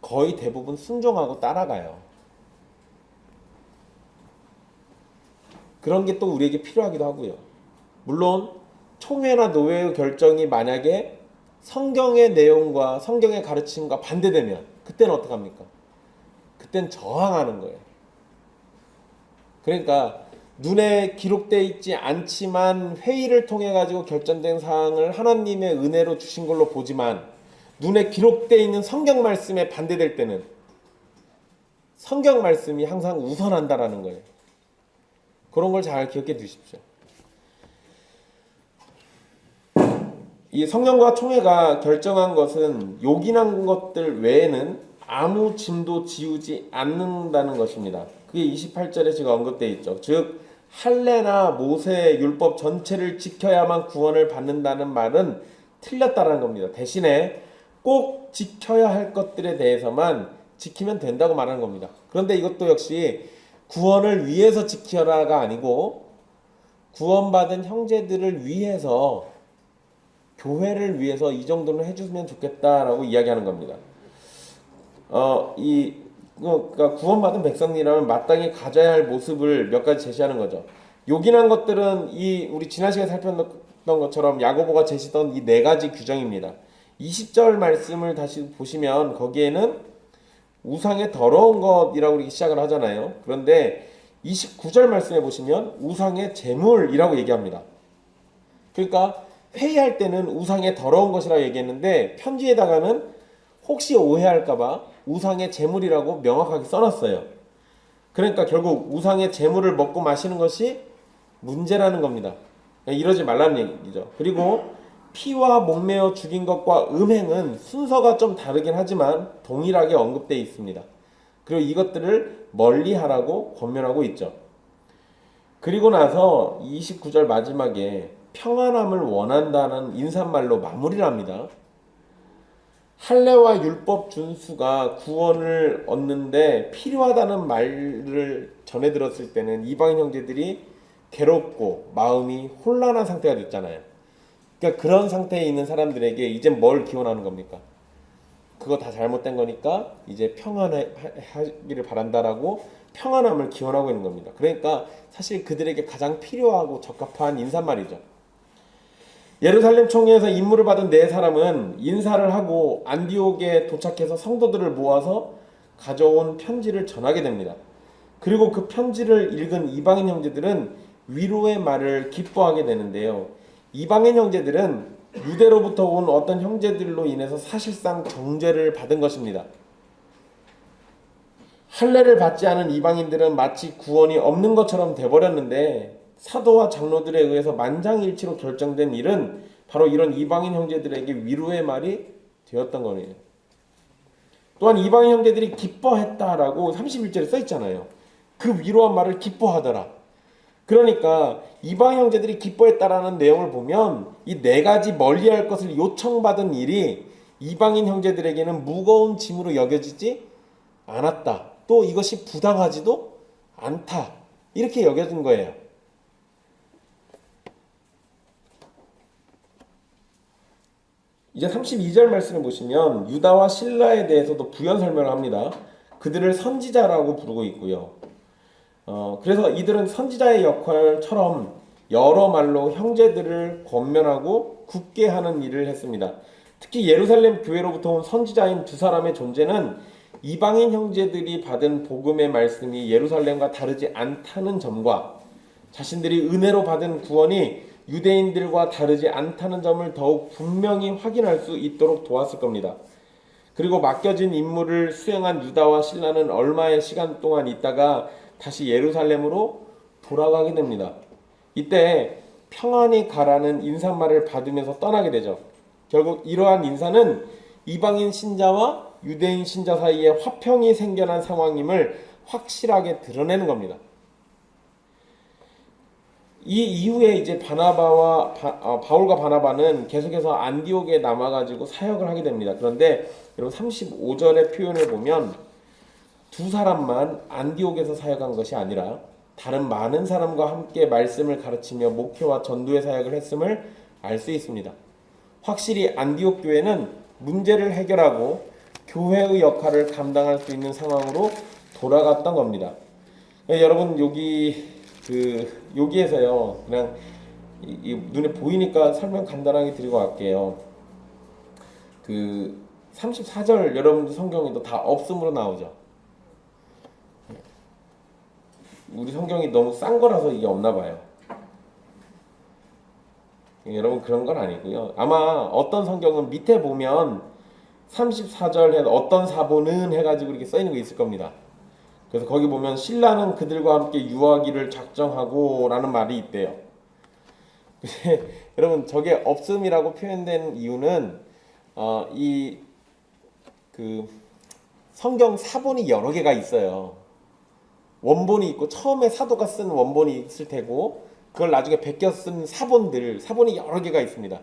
거의 대부분 순종하고 따라가요. 그런 게 또 우리에게 필요하기도 하고요. 물론 총회나 노회의 결정이 만약에 성경의 내용과 성경의 가르침과 반대되면 그때는 어떡합니까? 그때는 저항하는 거예요. 그러니까 눈에 기록되어 있지 않지만 회의를 통해 가지고 결정된 사항을 하나님의 은혜로 주신 걸로 보지만 눈에 기록되어 있는 성경 말씀에 반대될 때는 성경 말씀이 항상 우선한다라는 거예요. 그런 걸 잘 기억해 두십시오. 이 성령과 총회가 결정한 것은 요긴한 것들 외에는 아무 짐도 지우지 않는다는 것입니다. 그게 28절에 지금 언급되어 있죠. 즉 할례나 모세의 율법 전체를 지켜야만 구원을 받는다는 말은 틀렸다는 겁니다. 대신에 꼭 지켜야 할 것들에 대해서만 지키면 된다고 말하는 겁니다. 그런데 이것도 역시 구원을 위해서 지켜라가 아니고 구원받은 형제들을 위해서 교회를 위해서 이 정도는 해주면 좋겠다라고 이야기하는 겁니다. 그러니까 구원받은 백성이라면 마땅히 가져야 할 모습을 몇 가지 제시하는 거죠. 요긴한 것들은 우리 지난 시간에 살폈던 봤던 것처럼 야고보가 제시던 이 네 가지 규정입니다. 20절 말씀을 다시 보시면 거기에는 우상의 더러운 것이라고 이렇게 시작을 하잖아요. 그런데 29절 말씀에 보시면 우상의 제물이라고 얘기합니다. 그러니까 회의할 때는 우상의 더러운 것이라고 얘기했는데 편지에다가는 혹시 오해할까봐 우상의 제물이라고 명확하게 써놨어요. 그러니까 결국 우상의 제물을 먹고 마시는 것이 문제라는 겁니다. 이러지 말라는 얘기죠. 그리고 피와 목매어 죽인 것과 음행은 순서가 좀 다르긴 하지만 동일하게 언급되어 있습니다. 그리고 이것들을 멀리하라고 권면하고 있죠. 그리고 나서 29절 마지막에 평안함을 원한다는 인사말로 마무리를 합니다. 할례와 율법 준수가 구원을 얻는데 필요하다는 말을 전해 들었을 때는 이방인 형제들이 괴롭고 마음이 혼란한 상태가 됐잖아요. 그러니까 그런 상태에 있는 사람들에게 이제 뭘 기원하는 겁니까? 그거 다 잘못된 거니까 이제 평안하기를 바란다라고 평안함을 기원하고 있는 겁니다. 그러니까 사실 그들에게 가장 필요하고 적합한 인사말이죠. 예루살렘 총회에서 임무를 받은 네 사람은 인사를 하고 안디옥에 도착해서 성도들을 모아서 가져온 편지를 전하게 됩니다. 그리고 그 편지를 읽은 이방인 형제들은 위로의 말을 기뻐하게 되는데요. 이방인 형제들은 유대로부터 온 어떤 형제들로 인해서 사실상 정죄를 받은 것입니다. 할례를 받지 않은 이방인들은 마치 구원이 없는 것처럼 돼버렸는데 사도와 장로들에 의해서 만장일치로 결정된 일은 바로 이런 이방인 형제들에게 위로의 말이 되었던 거예요. 또한 이방인 형제들이 기뻐했다라고 31절에 써 있잖아요. 그 위로한 말을 기뻐하더라. 그러니까 이방인 형제들이 기뻐했다라는 내용을 보면 이 네 가지 멀리할 것을 요청받은 일이 이방인 형제들에게는 무거운 짐으로 여겨지지 않았다. 또 이것이 부당하지도 않다. 이렇게 여겨진 거예요. 이제 32절 말씀을 보시면 유다와 실라에 대해서도 부연 설명을 합니다. 그들을 선지자라고 부르고 있고요. 그래서 이들은 선지자의 역할처럼 여러 말로 형제들을 권면하고 굳게 하는 일을 했습니다. 특히 예루살렘 교회로부터 온 선지자인 두 사람의 존재는 이방인 형제들이 받은 복음의 말씀이 예루살렘과 다르지 않다는 점과 자신들이 은혜로 받은 구원이 유대인들과 다르지 않다는 점을 더욱 분명히 확인할 수 있도록 도왔을 겁니다. 그리고 맡겨진 임무를 수행한 유다와 실라는 얼마의 시간 동안 있다가 다시 예루살렘으로 돌아가게 됩니다. 이때 평안히 가라는 인사말을 받으면서 떠나게 되죠. 결국 이러한 인사는 이방인 신자와 유대인 신자 사이에 화평이 생겨난 상황임을 확실하게 드러내는 겁니다. 이 이후에 이제 바울과 바나바는 계속해서 안디옥에 남아가지고 사역을 하게 됩니다. 그런데 여러분 35절의 표현을 보면 두 사람만 안디옥에서 사역한 것이 아니라 다른 많은 사람과 함께 말씀을 가르치며 목회와 전도의 사역을 했음을 알 수 있습니다. 확실히 안디옥 교회는 문제를 해결하고 교회의 역할을 감당할 수 있는 상황으로 돌아갔던 겁니다. 여러분 여기에서요 그냥 눈에 보이니까 설명 간단하게 드리고 갈게요. 34절 여러분들 성경에도 다 없음으로 나오죠. 우리 성경이 너무 싼 거라서 이게 없나 봐요. 여러분 그런 건 아니고요. 아마 어떤 성경은 밑에 보면 34절에 어떤 사본은 해가지고 이렇게 써있는 거 있을 겁니다. 그래서 거기 보면 신라는 그들과 함께 유하기를 작정하고 라는 말이 있대요. 여러분 저게 없음이라고 표현된 이유는 성경 사본이 여러 개가 있어요. 원본이 있고 처음에 사도가 쓴 원본이 있을 테고 그걸 나중에 베껴 쓴 사본이 여러 개가 있습니다.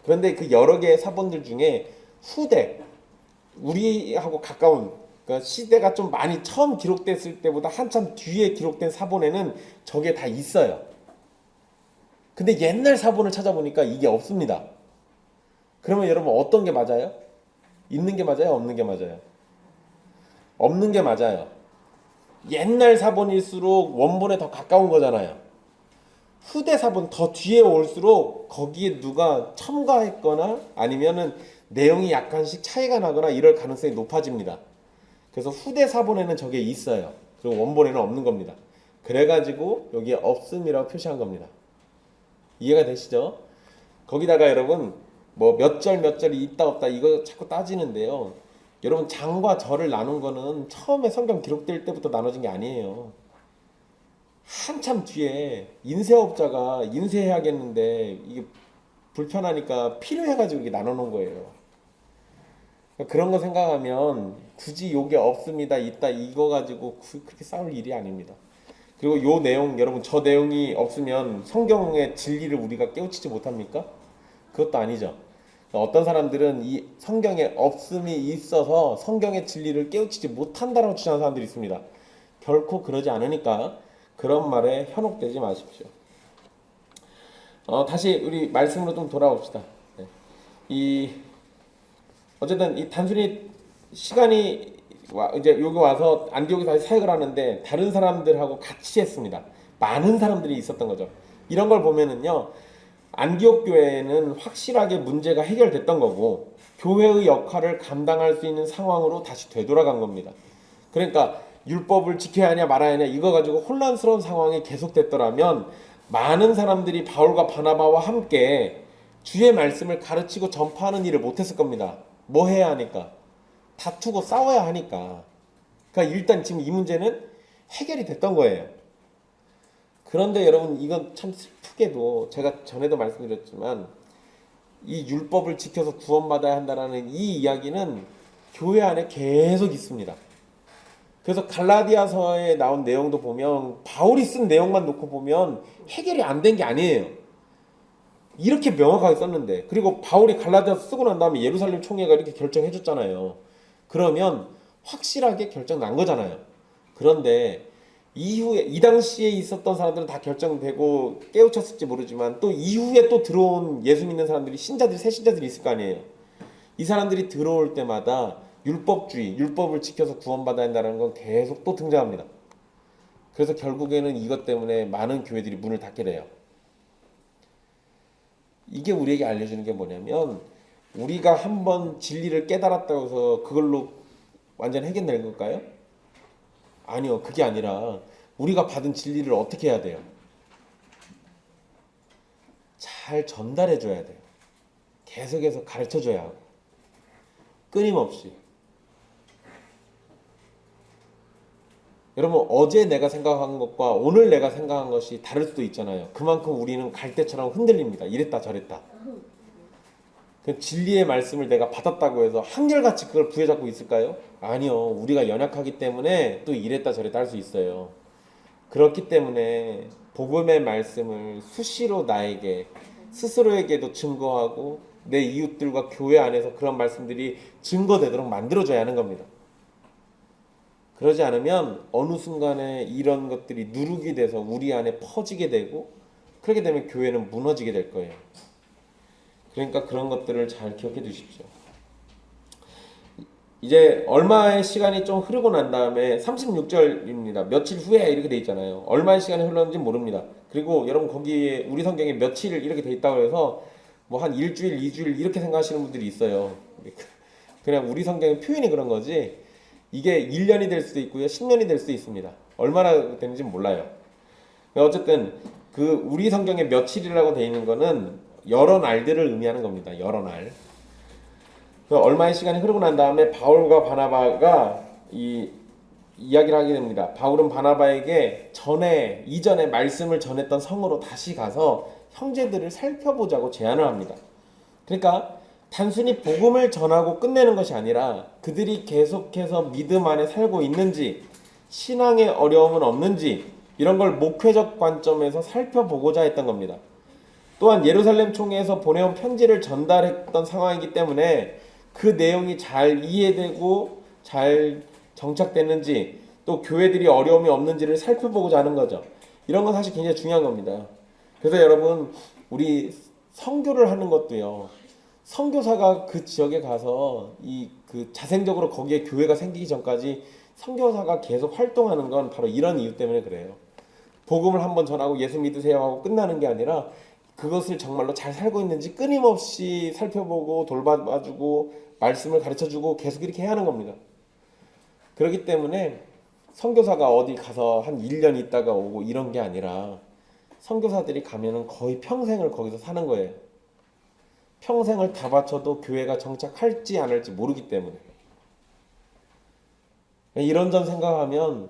그런데 그 여러 개의 사본들 중에 후대 우리하고 가까운 그러니까 시대가 좀 많이 처음 기록됐을 때보다 한참 뒤에 기록된 사본에는 저게 다 있어요. 근데 옛날 사본을 찾아보니까 이게 없습니다. 그러면 여러분 어떤 게 맞아요? 있는 게 맞아요? 없는 게 맞아요? 없는 게 맞아요. 옛날 사본일수록 원본에 더 가까운 거잖아요. 후대 사본 더 뒤에 올수록 거기에 누가 첨가했거나 아니면은 내용이 약간씩 차이가 나거나 이럴 가능성이 높아집니다. 그래서 후대 사본에는 저게 있어요. 그리고 원본에는 없는 겁니다. 그래가지고 여기에 없음이라고 표시한 겁니다. 이해가 되시죠? 거기다가 여러분 뭐 몇 절 몇 절이 있다 없다 이거 자꾸 따지는데요. 여러분 장과 절을 나눈 거는 처음에 성경 기록될 때부터 나눠진 게 아니에요. 한참 뒤에 인쇄업자가 인쇄해야겠는데 이게 불편하니까 필요해가지고 이렇게 나눠놓은 거예요. 그런 거 생각하면 굳이 요게 없습니다 있다 이거 가지고 그렇게 싸울 일이 아닙니다. 그리고 요 내용 여러분 저 내용이 없으면 성경의 진리를 우리가 깨우치지 못합니까? 그것도 아니죠. 어떤 사람들은 이 성경에 없음이 있어서 성경의 진리를 깨우치지 못한다라고 주장하는 사람들이 있습니다. 결코 그러지 않으니까 그런 말에 현혹되지 마십시오. 다시 우리 말씀으로 좀 돌아옵시다. 네. 어쨌든 이 단순히 시간이 이제 여기 와서 안디옥에 다시 사역을 하는데 다른 사람들하고 같이 했습니다. 많은 사람들이 있었던 거죠. 이런 걸 보면은요. 안디옥 교회에는 확실하게 문제가 해결됐던 거고 교회의 역할을 감당할 수 있는 상황으로 다시 되돌아간 겁니다. 그러니까 율법을 지켜야 하냐 말아야 하냐 이거 가지고 혼란스러운 상황이 계속됐더라면 많은 사람들이 바울과 바나바와 함께 주의 말씀을 가르치고 전파하는 일을 못했을 겁니다. 뭐 해야 하니까? 다투고 싸워야 하니까. 그러니까 일단 지금 이 문제는 해결이 됐던 거예요. 그런데 여러분 이건 참 슬프게도 제가 전에도 말씀드렸지만 이 율법을 지켜서 구원받아야 한다는 이 이야기는 교회 안에 계속 있습니다. 그래서 갈라디아서에 나온 내용도 보면 바울이 쓴 내용만 놓고 보면 해결이 안 된 게 아니에요. 이렇게 명확하게 썼는데 그리고 바울이 갈라디아서 쓰고 난 다음에 예루살렘 총회가 이렇게 결정해 줬잖아요. 그러면 확실하게 결정 난 거잖아요. 그런데 이후에 이 당시에 있었던 사람들은 다 결정되고 깨우쳤을지 모르지만 또 이후에 또 들어온 예수 믿는 사람들이 신자들이 새 신자들이 있을 거 아니에요. 이 사람들이 들어올 때마다 율법주의, 율법을 지켜서 구원받아야 한다는 건 계속 또 등장합니다. 그래서 결국에는 이것 때문에 많은 교회들이 문을 닫게 돼요. 이게 우리에게 알려주는 게 뭐냐면 우리가 한번 진리를 깨달았다고 해서 그걸로 완전 해결될 걸까요? 아니요. 그게 아니라 우리가 받은 진리를 어떻게 해야 돼요? 잘 전달해 줘야 돼요. 계속해서 가르쳐 줘야 하고 끊임없이. 여러분 어제 내가 생각한 것과 오늘 내가 생각한 것이 다를 수도 있잖아요. 그만큼 우리는 갈대처럼 흔들립니다. 이랬다 저랬다. 그 진리의 말씀을 내가 받았다고 해서 한결같이 그걸 부여잡고 있을까요? 아니요. 우리가 연약하기 때문에 또 이랬다 저랬다 할 수 있어요. 그렇기 때문에 복음의 말씀을 수시로 나에게 스스로에게도 증거하고 내 이웃들과 교회 안에서 그런 말씀들이 증거되도록 만들어줘야 하는 겁니다. 그러지 않으면 어느 순간에 이런 것들이 누룩이 돼서 우리 안에 퍼지게 되고 그렇게 되면 교회는 무너지게 될 거예요. 그러니까 그런 것들을 잘 기억해 두십시오. 이제 얼마의 시간이 좀 흐르고 난 다음에 36절입니다. 며칠 후에 이렇게 돼 있잖아요. 얼마의 시간이 흘렀는지 모릅니다. 그리고 여러분 거기에 우리 성경에 며칠 이렇게 돼 있다고 해서 뭐 한 일주일, 2주일 이렇게 생각하시는 분들이 있어요. 그냥 우리 성경의 표현이 그런 거지 이게 1년이 될 수도 있고요. 10년이 될 수도 있습니다. 얼마나 되는지 몰라요. 어쨌든 그 우리 성경에 며칠이라고 돼 있는 거는 여러 날들을 의미하는 겁니다. 여러 날. 얼마의 시간이 흐르고 난 다음에 바울과 바나바가 이 이야기를 하게 됩니다. 바울은 바나바에게 이전에 말씀을 전했던 성으로 다시 가서 형제들을 살펴보자고 제안을 합니다. 그러니까 단순히 복음을 전하고 끝내는 것이 아니라 그들이 계속해서 믿음 안에 살고 있는지 신앙에 어려움은 없는지 이런 걸 목회적 관점에서 살펴보고자 했던 겁니다. 또한 예루살렘 총회에서 보내온 편지를 전달했던 상황이기 때문에 그 내용이 잘 이해되고 잘 정착됐는지 또 교회들이 어려움이 없는지를 살펴보고자 하는 거죠. 이런 건 사실 굉장히 중요한 겁니다. 그래서 여러분 우리 선교를 하는 것도요. 선교사가 그 지역에 가서 그 자생적으로 거기에 교회가 생기기 전까지 선교사가 계속 활동하는 건 바로 이런 이유 때문에 그래요. 복음을 한번 전하고 예수 믿으세요 하고 끝나는 게 아니라 그것을 정말로 잘 살고 있는지 끊임없이 살펴보고 돌봐주고 말씀을 가르쳐주고 계속 이렇게 해야 하는 겁니다. 그렇기 때문에 선교사가 어디 가서 한 1년 있다가 오고 이런 게 아니라 선교사들이 가면은 거의 평생을 거기서 사는 거예요. 평생을 다 바쳐도 교회가 정착할지 안 할지 모르기 때문에. 이런점 생각하면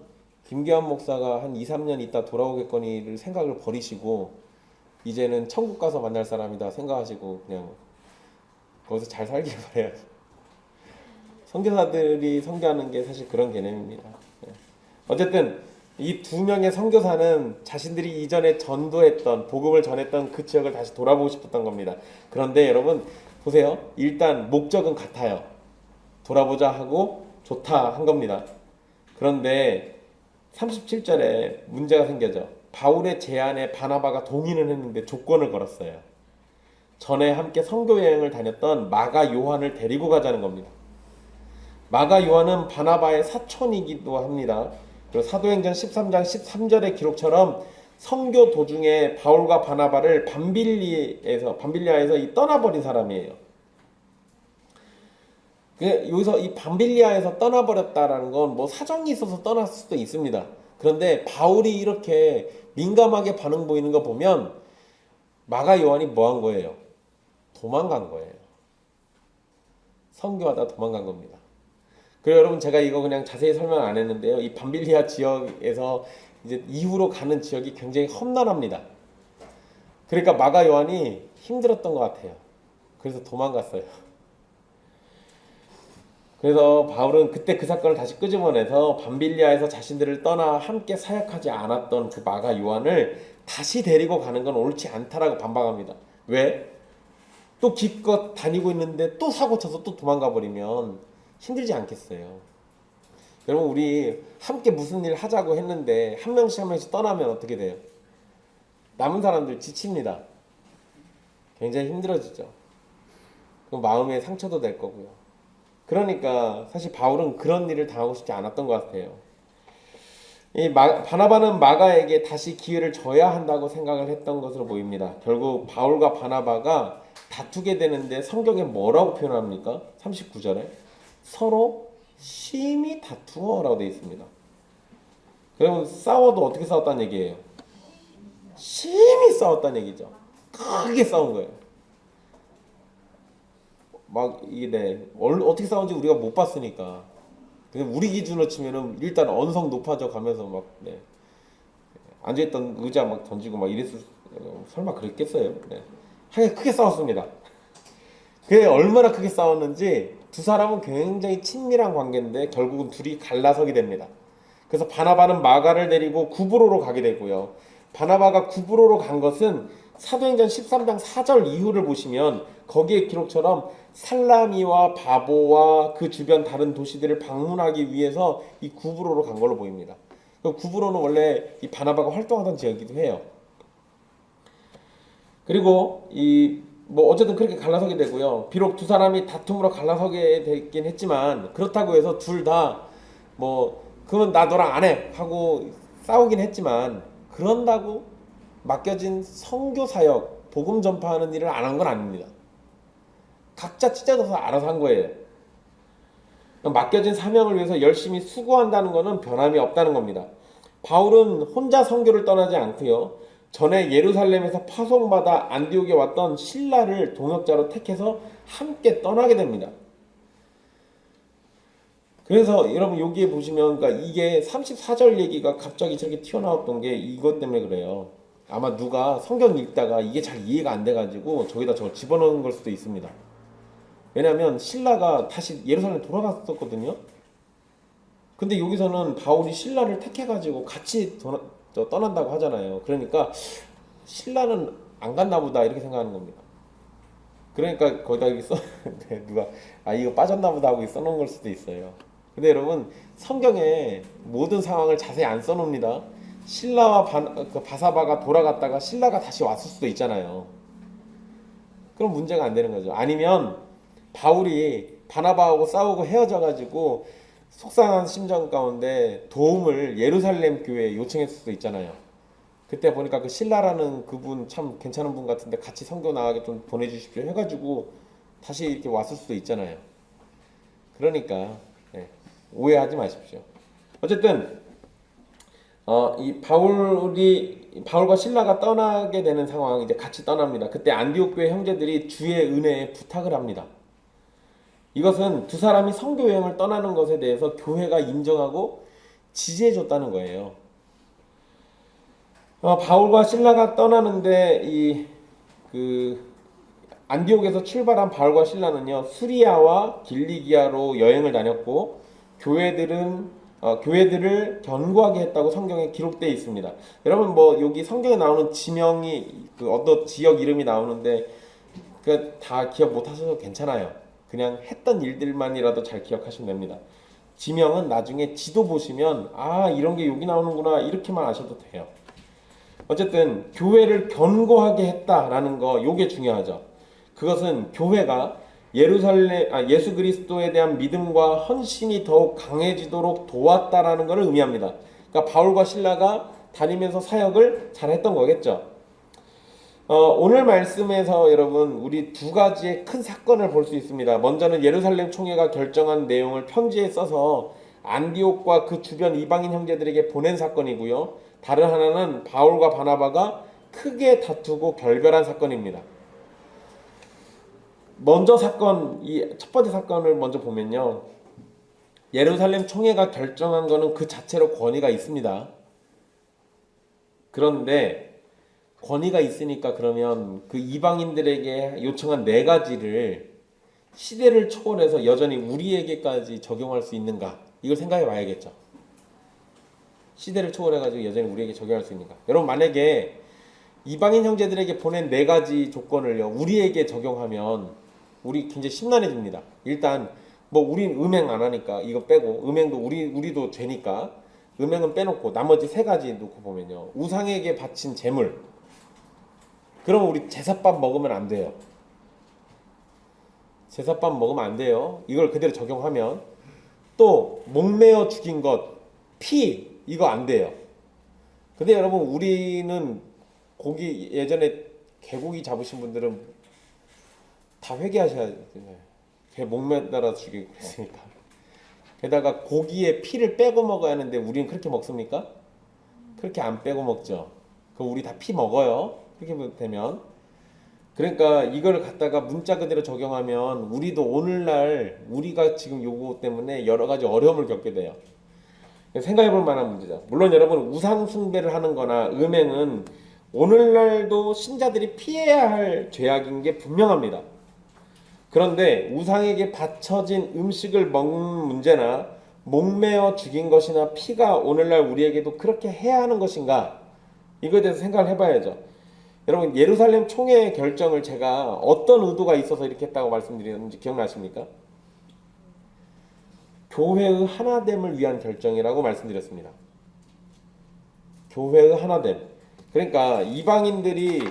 김기환 목사가 한 2, 3년 있다 돌아오겠거니를 생각을 버리시고 이제는 천국 가서 만날 사람이다 생각하시고 그냥 거기서 잘 살길 바라야죠. 선교사들이 선교하는 게 사실 그런 개념입니다. 어쨌든 이 두 명의 선교사는 자신들이 이전에 전도했던 복음을 전했던 그 지역을 다시 돌아보고 싶었던 겁니다. 그런데 여러분 보세요. 일단 목적은 같아요. 돌아보자 하고 좋다 한 겁니다. 그런데 37절에 문제가 생겨져. 바울의 제안에 바나바가 동의는 했는데 조건을 걸었어요. 전에 함께 선교 여행을 다녔던 마가 요한을 데리고 가자는 겁니다. 마가 요한은 바나바의 사촌이기도 합니다. 그리고 사도행전 13장 13절의 기록처럼 선교 도중에 바울과 바나바를 밤빌리아에서 떠나버린 사람이에요. 여기서 이 밤빌리아에서 떠나버렸다라는 건 뭐 사정이 있어서 떠났을 수도 있습니다. 그런데 바울이 이렇게 민감하게 반응 보이는 거 보면 마가 요한이 뭐 한 거예요? 도망간 거예요. 선교하다 도망간 겁니다. 그리고 여러분 제가 이거 그냥 자세히 설명 안 했는데요. 이 밤빌리아 지역에서 이제 이후로 가는 지역이 굉장히 험난합니다. 그러니까 마가 요한이 힘들었던 것 같아요. 그래서 도망갔어요. 그래서 바울은 그때 그 사건을 다시 끄집어내서 밤빌리아에서 자신들을 떠나 함께 사역하지 않았던 그 마가 요한을 다시 데리고 가는 건 옳지 않다라고 반박합니다. 왜? 또 기껏 다니고 있는데 또 사고 쳐서 또 도망가 버리면 힘들지 않겠어요. 여러분 우리 함께 무슨 일 하자고 했는데 한 명씩 떠나면 어떻게 돼요? 남은 사람들 지칩니다. 굉장히 힘들어지죠. 그럼 마음에 상처도 될 거고요. 그러니까 사실 바울은 그런 일을 당하고 싶지 않았던 것 같아요. 바나바는 마가에게 다시 기회를 줘야 한다고 생각을 했던 것으로 보입니다. 결국 바울과 바나바가 다투게 되는데 성경에 뭐라고 표현합니까? 39절에 서로 심히 다투어라고 되어 있습니다. 그러면 싸워도 어떻게 싸웠다는 얘기예요? 심히 싸웠다는 얘기죠. 크게 싸운 거예요. 막 이게 어떻게 싸운지 우리가 못 봤으니까. 우리 기준으로 치면은 일단 언성 높아져 가면서 막 앉아있던 의자 막 던지고 막 이랬을 설마 그랬겠어요? 하여간 크게 싸웠습니다. 그게 얼마나 크게 싸웠는지 두 사람은 굉장히 친밀한 관계인데 결국은 둘이 갈라서게 됩니다. 그래서 바나바는 마가를 데리고 구브로로 가게 되고요. 바나바가 구브로로 간 것은 사도행전 13장 4절 이후를 보시면 거기에 기록처럼 살라미와 바보와 그 주변 다른 도시들을 방문하기 위해서 이 구브로로 간 걸로 보입니다. 구브로는 원래 이 바나바가 활동하던 지역이기도 해요. 그리고 뭐 어쨌든 그렇게 갈라서게 되고요. 비록 두 사람이 다툼으로 갈라서게 되긴 했지만 그렇다고 해서 둘 다 뭐 그러면 나 너랑 안 해 하고 싸우긴 했지만 그런다고 맡겨진 선교 사역, 복음 전파하는 일을 안 한 건 아닙니다. 각자 찢어져서 알아서 한 거예요. 맡겨진 사명을 위해서 열심히 수고한다는 것은 변함이 없다는 겁니다. 바울은 혼자 선교를 떠나지 않고요. 전에 예루살렘에서 파송받아 안디옥에 왔던 실라를 동역자로 택해서 함께 떠나게 됩니다. 그래서 여러분 여기에 보시면 그러니까 이게 34절 얘기가 갑자기 저렇게 튀어나왔던 게 이것 때문에 그래요. 아마 누가 성경 읽다가 이게 잘 이해가 안 돼가지고 저기다 저걸 집어넣은 걸 수도 있습니다. 왜냐하면 신라가 다시 예루살렘 돌아갔었거든요. 근데 여기서는 바울이 신라를 택해가지고 같이 떠난다고 하잖아요. 그러니까 신라는 안 갔나 보다 이렇게 생각하는 겁니다. 그러니까 거기다 이렇게 누가 이거 빠졌나 보다 하고 써놓은 걸 수도 있어요. 근데 여러분 성경에 모든 상황을 자세히 안 써놓습니다. 신라와 바사바가 돌아갔다가 신라가 다시 왔을 수도 있잖아요. 그럼 문제가 안 되는 거죠. 아니면 바울이 바나바하고 싸우고 헤어져가지고 속상한 심정 가운데 도움을 예루살렘 교회에 요청했을 수도 있잖아요. 그때 보니까 그 신라라는 그분 참 괜찮은 분 같은데 같이 선교 나가게 좀 보내주십시오 해가지고 다시 이렇게 왔을 수도 있잖아요. 그러니까 예, 오해하지 마십시오. 어쨌든 이 바울과 신라가 떠나게 되는 상황, 이제 같이 떠납니다. 그때 안디옥 교회 형제들이 주의 은혜에 부탁을 합니다. 이것은 두 사람이 선교 여행을 떠나는 것에 대해서 교회가 인정하고 지지해 줬다는 거예요. 바울과 신라가 떠나는데 그 안디옥에서 출발한 바울과 신라는요, 수리아와 길리기아로 여행을 다녔고 교회들을 견고하게 했다고 성경에 기록되어 있습니다. 여러분 뭐 여기 성경에 나오는 지명이 그 어떤 지역 이름이 나오는데 그 다 기억 못 하셔도 괜찮아요. 그냥 했던 일들만이라도 잘 기억하시면 됩니다. 지명은 나중에 지도 보시면 아 이런 게 여기 나오는구나 이렇게만 아셔도 돼요. 어쨌든 교회를 견고하게 했다라는 거 요게 중요하죠. 그것은 교회가 예수 그리스도에 대한 믿음과 헌신이 더욱 강해지도록 도왔다라는 것을 의미합니다. 그러니까 바울과 신라가 다니면서 사역을 잘했던 거겠죠. 오늘 말씀에서 여러분 우리 두 가지의 큰 사건을 볼 수 있습니다. 먼저는 예루살렘 총회가 결정한 내용을 편지에 써서 안디옥과 그 주변 이방인 형제들에게 보낸 사건이고요. 다른 하나는 바울과 바나바가 크게 다투고 결별한 사건입니다. 먼저 이 첫 번째 사건을 먼저 보면요. 예루살렘 총회가 결정한 거는 그 자체로 권위가 있습니다. 그런데 권위가 있으니까 그러면 그 이방인들에게 요청한 네 가지를 시대를 초월해서 여전히 우리에게까지 적용할 수 있는가? 이걸 생각해 봐야겠죠. 시대를 초월해가지고 여전히 우리에게 적용할 수 있는가? 여러분 만약에 이방인 형제들에게 보낸 네 가지 조건을요 우리에게 적용하면 우리 굉장히 심란해집니다. 일단 뭐 우린 음행 안 하니까 이거 빼고 음행도 우리도 죄니까 음행은 빼놓고 나머지 세 가지 놓고 보면요 우상에게 바친 제물 그러면 우리 제사밥 먹으면 안 돼요. 제사밥 먹으면 안 돼요. 이걸 그대로 적용하면 또 목매어 죽인 것, 피 이거 안 돼요. 근데 여러분 우리는 고기 예전에 개고기 잡으신 분들은 다 회개하셔야 돼요. 개 목매달아 죽이고 그랬으니까. 게다가 고기에 피를 빼고 먹어야 하는데 우리는 그렇게 먹습니까? 그렇게 안 빼고 먹죠. 그 우리 다 피 먹어요. 그렇게 되면 그러니까 이걸 갖다가 문자 그대로 적용하면 우리도 오늘날 우리가 지금 요거 때문에 여러 가지 어려움을 겪게 돼요. 생각해 볼 만한 문제죠. 물론 여러분 우상 숭배를 하는 거나 음행은 오늘날도 신자들이 피해야 할 죄악인 게 분명합니다. 그런데 우상에게 바쳐진 음식을 먹는 문제나 목매어 죽인 것이나 피가 오늘날 우리에게도 그렇게 해야 하는 것인가? 이거에 대해서 생각을 해봐야죠. 여러분 예루살렘 총회 결정을 제가 어떤 의도가 있어서 이렇게 했다고 말씀드렸는지 기억나십니까? 교회의 하나됨을 위한 결정이라고 말씀드렸습니다. 교회의 하나됨. 그러니까 이방인들이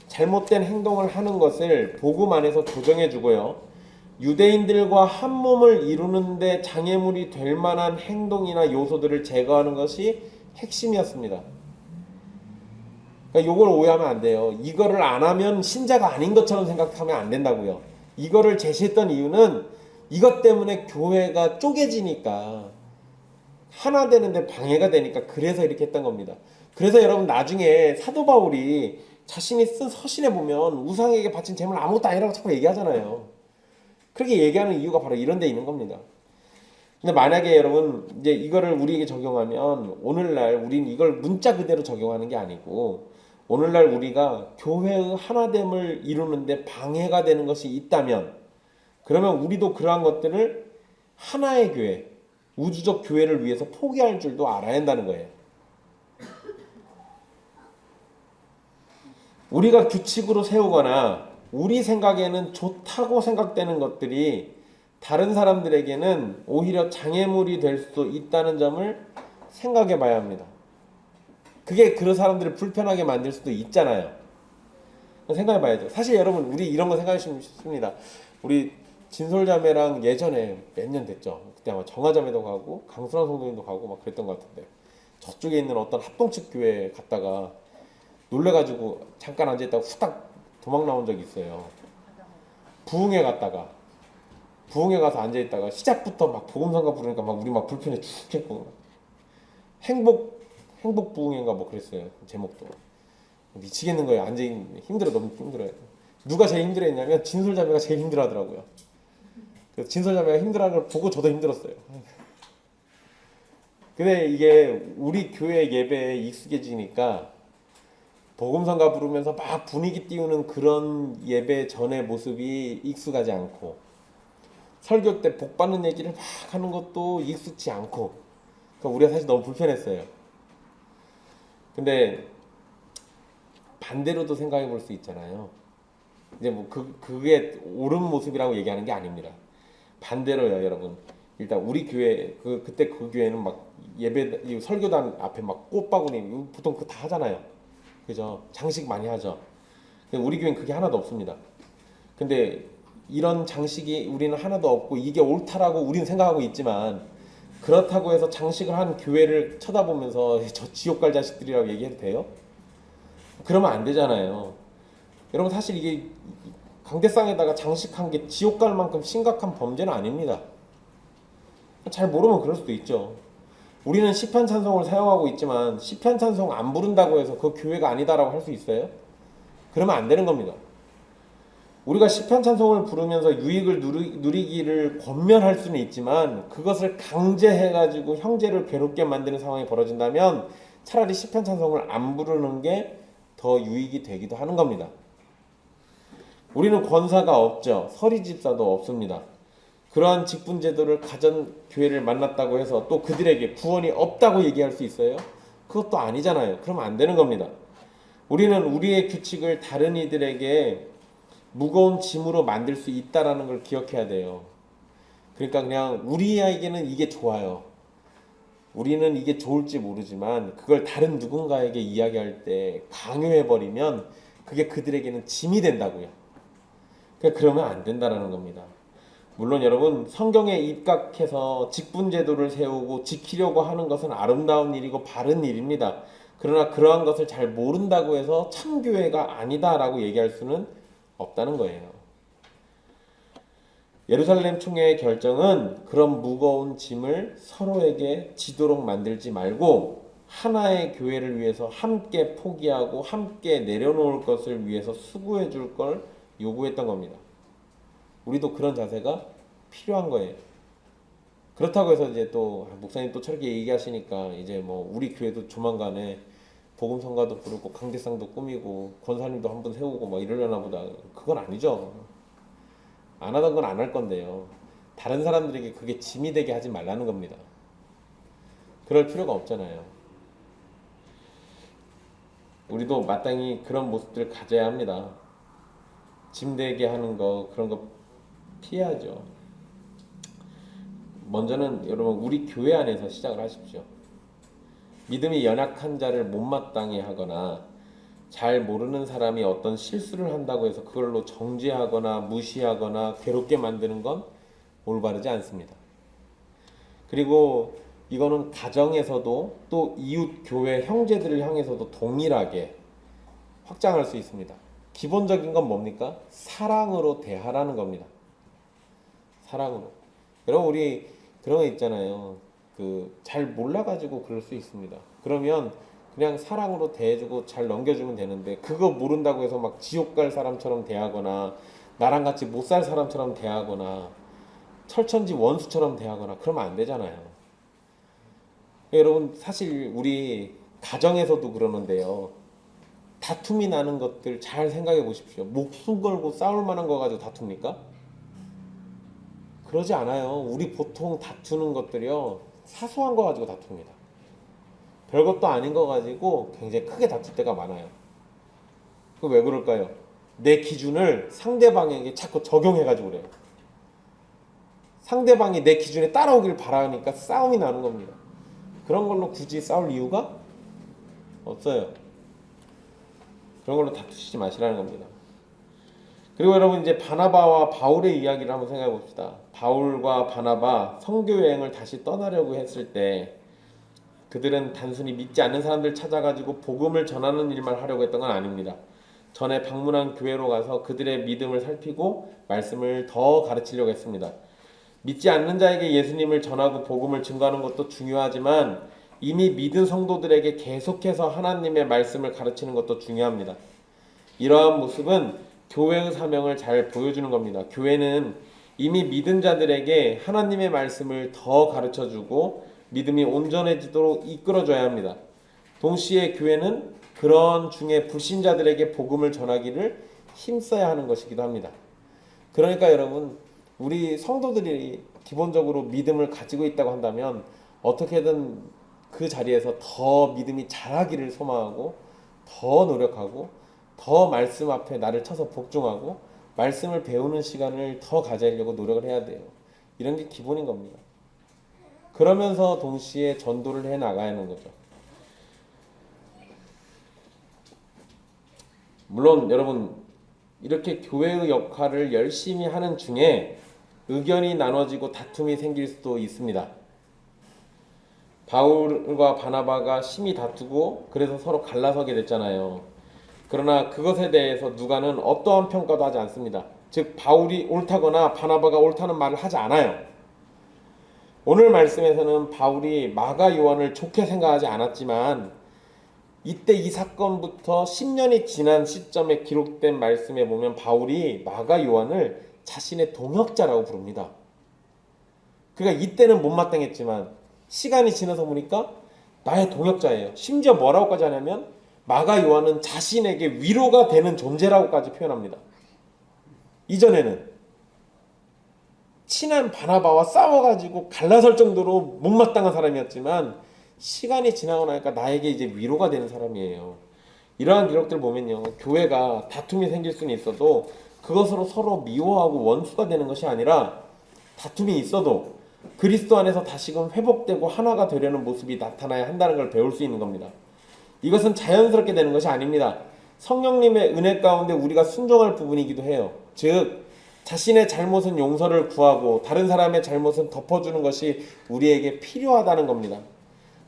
잘못된 행동을 하는 것을 복음 안에서 조정해 주고요. 유대인들과 한 몸을 이루는데 장애물이 될 만한 행동이나 요소들을 제거하는 것이 핵심이었습니다. 그러니까 이걸 오해하면 안 돼요. 이거를 안 하면 신자가 아닌 것처럼 생각하면 안 된다고요. 이거를 제시했던 이유는 이것 때문에 교회가 쪼개지니까 하나 되는데 방해가 되니까 그래서 이렇게 했던 겁니다. 그래서 여러분 나중에 사도 바울이 자신이 쓴 서신에 보면 우상에게 바친 재물 아무것도 아니라고 자꾸 얘기하잖아요. 그렇게 얘기하는 이유가 바로 이런 데 있는 겁니다. 근데 만약에 여러분 이제 이거를 우리에게 적용하면 오늘날 우린 이걸 문자 그대로 적용하는 게 아니고 오늘날 우리가 교회의 하나됨을 이루는데 방해가 되는 것이 있다면 그러면 우리도 그러한 것들을 하나의 교회, 우주적 교회를 위해서 포기할 줄도 알아야 한다는 거예요. 우리가 규칙으로 세우거나 우리 생각에는 좋다고 생각되는 것들이 다른 사람들에게는 오히려 장애물이 될 수도 있다는 점을 생각해 봐야 합니다. 그게 그 사람들을 불편하게 만들 수도 있잖아요. 생각해 봐야죠. 사실 여러분 우리 이런 거 생각하시면 쉽습니다. 우리 진솔자매랑 예전에 몇 년 됐죠. 그때 아마 정화자매도 가고 강순환 성도님도 가고 막 그랬던 것 같은데 저쪽에 있는 어떤 합동측 교회 갔다가 놀래가지고 잠깐 앉아있다가 후딱 도망 나온 적이 있어요. 부흥회 가서 앉아있다가 시작부터 막 복음성가 부르니까 막 우리 막 불편해 죽 했고, 행복 부흥회인가 뭐 그랬어요. 제목도 미치겠는 거예요. 앉아있는 힘들어. 너무 힘들어요. 누가 제일 힘들어했냐면 진솔자매가 제일 힘들어하더라고요. 그래서 진솔자매가 힘들어하는 걸 보고 저도 힘들었어요. 근데 이게 우리 교회 예배에 익숙해지니까 복음성가 부르면서 막 분위기 띄우는 그런 예배 전의 모습이 익숙하지 않고, 설교 때 복 받는 얘기를 막 하는 것도 익숙치 않고, 그러니까 우리가 사실 너무 불편했어요. 근데 반대로도 생각해 볼 수 있잖아요. 이제 뭐 그게 옳은 모습이라고 얘기하는 게 아닙니다. 반대로요, 여러분. 일단 우리 교회 그때 그 교회는 막 예배 설교단 앞에 막 꽃바구니 보통 그거 다 하잖아요. 그죠? 장식 많이 하죠. 근데 우리 교회는 그게 하나도 없습니다. 근데 이런 장식이 우리는 하나도 없고 이게 옳다라고 우리는 생각하고 있지만, 그렇다고 해서 장식을 한 교회를 쳐다보면서 저 지옥 갈 자식들이라고 얘기해도 돼요? 그러면 안 되잖아요. 여러분, 사실 이게 강대상에다가 장식한 게 지옥 갈 만큼 심각한 범죄는 아닙니다. 잘 모르면 그럴 수도 있죠. 우리는 시편 찬송을 사용하고 있지만 시편 찬송 안 부른다고 해서 그 교회가 아니다라고 할 수 있어요? 그러면 안 되는 겁니다. 우리가 시편 찬송을 부르면서 유익을 누리기를 권면할 수는 있지만, 그것을 강제해가지고 형제를 괴롭게 만드는 상황이 벌어진다면 차라리 시편 찬송을 안 부르는 게 더 유익이 되기도 하는 겁니다. 우리는 권사가 없죠. 서리 집사도 없습니다. 그러한 직분 제도를 가전 교회를 만났다고 해서 또 그들에게 구원이 없다고 얘기할 수 있어요? 그것도 아니잖아요. 그러면 안 되는 겁니다. 우리는 우리의 규칙을 다른 이들에게 무거운 짐으로 만들 수 있다라는 걸 기억해야 돼요. 그러니까 그냥 우리에게는 이게 좋아요. 우리는 이게 좋을지 모르지만 그걸 다른 누군가에게 이야기할 때 강요해버리면 그게 그들에게는 짐이 된다고요. 그러면 안 된다라는 겁니다. 물론 여러분, 성경에 입각해서 직분제도를 세우고 지키려고 하는 것은 아름다운 일이고 바른 일입니다. 그러나 그러한 것을 잘 모른다고 해서 참교회가 아니다라고 얘기할 수는 없다는 거예요. 예루살렘 총회의 결정은 그런 무거운 짐을 서로에게 지도록 만들지 말고 하나의 교회를 위해서 함께 포기하고 함께 내려놓을 것을 위해서 수고해 줄 걸 요구했던 겁니다. 우리도 그런 자세가 필요한 거예요. 그렇다고 해서 이제 또 목사님 또 저렇게 얘기하시니까 이제 뭐 우리 교회도 조만간에 복음 성가도 부르고 강대상도 꾸미고 권사님도 한번 세우고 막 이러려나 보다. 그건 아니죠. 안 하던 건 안 할 건데요. 다른 사람들에게 그게 짐이 되게 하지 말라는 겁니다. 그럴 필요가 없잖아요. 우리도 마땅히 그런 모습들을 가져야 합니다. 짐 되게 하는 거, 그런 거 피해야죠. 먼저는 여러분 우리 교회 안에서 시작을 하십시오. 믿음이 연약한 자를 못마땅해 하거나 잘 모르는 사람이 어떤 실수를 한다고 해서 그걸로 정죄하거나 무시하거나 괴롭게 만드는 건 올바르지 않습니다. 그리고 이거는 가정에서도 또 이웃 교회 형제들을 향해서도 동일하게 확장할 수 있습니다. 기본적인 건 뭡니까? 사랑으로 대하라는 겁니다. 사랑으로. 여러분, 우리 그런 거 있잖아요. 잘 몰라가지고 그럴 수 있습니다. 그러면 그냥 사랑으로 대해주고 잘 넘겨주면 되는데, 그거 모른다고 해서 막 지옥 갈 사람처럼 대하거나 나랑 같이 못 살 사람처럼 대하거나 철천지 원수처럼 대하거나 그러면 안 되잖아요. 여러분, 사실 우리 가정에서도 그러는데요. 다툼이 나는 것들 잘 생각해 보십시오. 목숨 걸고 싸울 만한 거 가지고 다툽니까? 그러지 않아요. 우리 보통 다투는 것들이요, 사소한 거 가지고 다툽니다. 별것도 아닌 거 가지고 굉장히 크게 다툴 때가 많아요. 그 왜 그럴까요? 내 기준을 상대방에게 자꾸 적용해가지고 그래요. 상대방이 내 기준에 따라오길 바라니까 싸움이 나는 겁니다. 그런 걸로 굳이 싸울 이유가 없어요. 그런 걸로 다투시지 마시라는 겁니다. 그리고 여러분, 이제 바나바와 바울의 이야기를 한번 생각해 봅시다. 바울과 바나바 선교 여행을 다시 떠나려고 했을 때 그들은 단순히 믿지 않는 사람들 찾아가지고 복음을 전하는 일만 하려고 했던 건 아닙니다. 전에 방문한 교회로 가서 그들의 믿음을 살피고 말씀을 더 가르치려고 했습니다. 믿지 않는 자에게 예수님을 전하고 복음을 증거하는 것도 중요하지만 이미 믿은 성도들에게 계속해서 하나님의 말씀을 가르치는 것도 중요합니다. 이러한 모습은 교회의 사명을 잘 보여주는 겁니다. 교회는 이미 믿은 자들에게 하나님의 말씀을 더 가르쳐주고 믿음이 온전해지도록 이끌어줘야 합니다. 동시에 교회는 그런 중에 불신자들에게 복음을 전하기를 힘써야 하는 것이기도 합니다. 그러니까 여러분, 우리 성도들이 기본적으로 믿음을 가지고 있다고 한다면 어떻게든 그 자리에서 더 믿음이 자라기를 소망하고 더 노력하고 더 말씀 앞에 나를 쳐서 복종하고 말씀을 배우는 시간을 더 가지려고 노력을 해야 돼요. 이런 게 기본인 겁니다. 그러면서 동시에 전도를 해 나가야 하는 거죠. 물론 여러분, 이렇게 교회의 역할을 열심히 하는 중에 의견이 나눠지고 다툼이 생길 수도 있습니다. 바울과 바나바가 심히 다투고 그래서 서로 갈라서게 됐잖아요. 그러나 그것에 대해서 누가는 어떠한 평가도 하지 않습니다. 즉 바울이 옳다거나 바나바가 옳다는 말을 하지 않아요. 오늘 말씀에서는 바울이 마가 요한을 좋게 생각하지 않았지만 이때 이 사건부터 10년이 지난 시점에 기록된 말씀에 보면 바울이 마가 요한을 자신의 동역자라고 부릅니다. 그러니까 이때는 못마땅했지만 시간이 지나서 보니까 나의 동역자예요. 심지어 뭐라고까지 하냐면 마가 요한은 자신에게 위로가 되는 존재라고까지 표현합니다. 이전에는 친한 바나바와 싸워가지고 갈라설 정도로 못마땅한 사람이었지만 시간이 지나고 나니까 나에게 이제 위로가 되는 사람이에요. 이러한 기록들 보면요, 교회가 다툼이 생길 수는 있어도 그것으로 서로 미워하고 원수가 되는 것이 아니라 다툼이 있어도 그리스도 안에서 다시금 회복되고 하나가 되려는 모습이 나타나야 한다는 걸 배울 수 있는 겁니다. 이것은 자연스럽게 되는 것이 아닙니다. 성령님의 은혜 가운데 우리가 순종할 부분이기도 해요. 즉 자신의 잘못은 용서를 구하고 다른 사람의 잘못은 덮어주는 것이 우리에게 필요하다는 겁니다.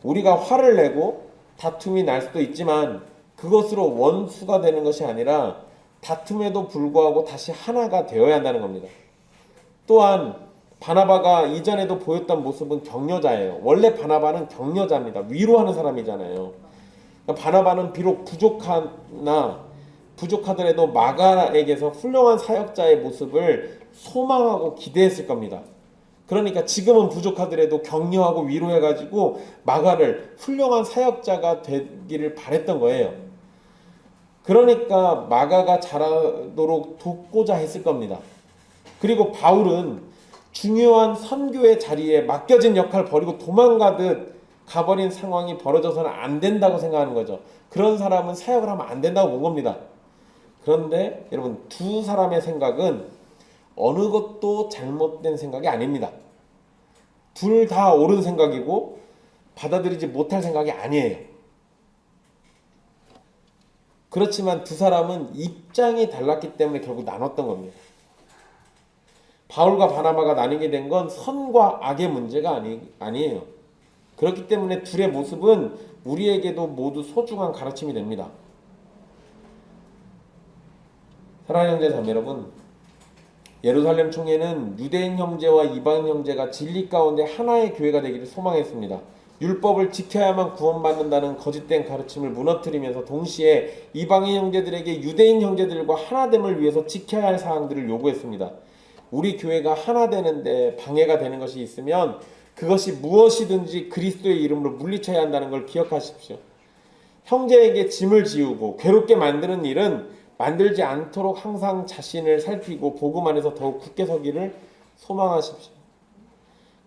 우리가 화를 내고 다툼이 날 수도 있지만 그것으로 원수가 되는 것이 아니라 다툼에도 불구하고 다시 하나가 되어야 한다는 겁니다. 또한 바나바가 이전에도 보였던 모습은 격려자예요. 원래 바나바는 격려자입니다. 위로하는 사람이잖아요. 바나바는 비록 부족하더라도 마가에게서 훌륭한 사역자의 모습을 소망하고 기대했을 겁니다. 그러니까 지금은 부족하더라도 격려하고 위로해가지고 마가를 훌륭한 사역자가 되기를 바랬던 거예요. 그러니까 마가가 잘하도록 돕고자 했을 겁니다. 그리고 바울은 중요한 선교의 자리에 맡겨진 역할을 버리고 도망가듯 가버린 상황이 벌어져서는 안 된다고 생각하는 거죠. 그런 사람은 사역을 하면 안 된다고 본 겁니다. 그런데 여러분, 두 사람의 생각은 어느 것도 잘못된 생각이 아닙니다. 둘 다 옳은 생각이고 받아들이지 못할 생각이 아니에요. 그렇지만 두 사람은 입장이 달랐기 때문에 결국 나눴던 겁니다. 바울과 바나바가 나뉘게 된 건 선과 악의 문제가 아니에요. 그렇기 때문에 둘의 모습은 우리에게도 모두 소중한 가르침이 됩니다. 사랑하는 형제 자매 여러분, 예루살렘 총회는 유대인 형제와 이방 형제가 진리 가운데 하나의 교회가 되기를 소망했습니다. 율법을 지켜야만 구원받는다는 거짓된 가르침을 무너뜨리면서 동시에 이방인 형제들에게 유대인 형제들과 하나됨을 위해서 지켜야 할 사항들을 요구했습니다. 우리 교회가 하나 되는데 방해가 되는 것이 있으면 그것이 무엇이든지 그리스도의 이름으로 물리쳐야 한다는 걸 기억하십시오. 형제에게 짐을 지우고 괴롭게 만드는 일은 만들지 않도록 항상 자신을 살피고 복음 안에서 더욱 굳게 서기를 소망하십시오.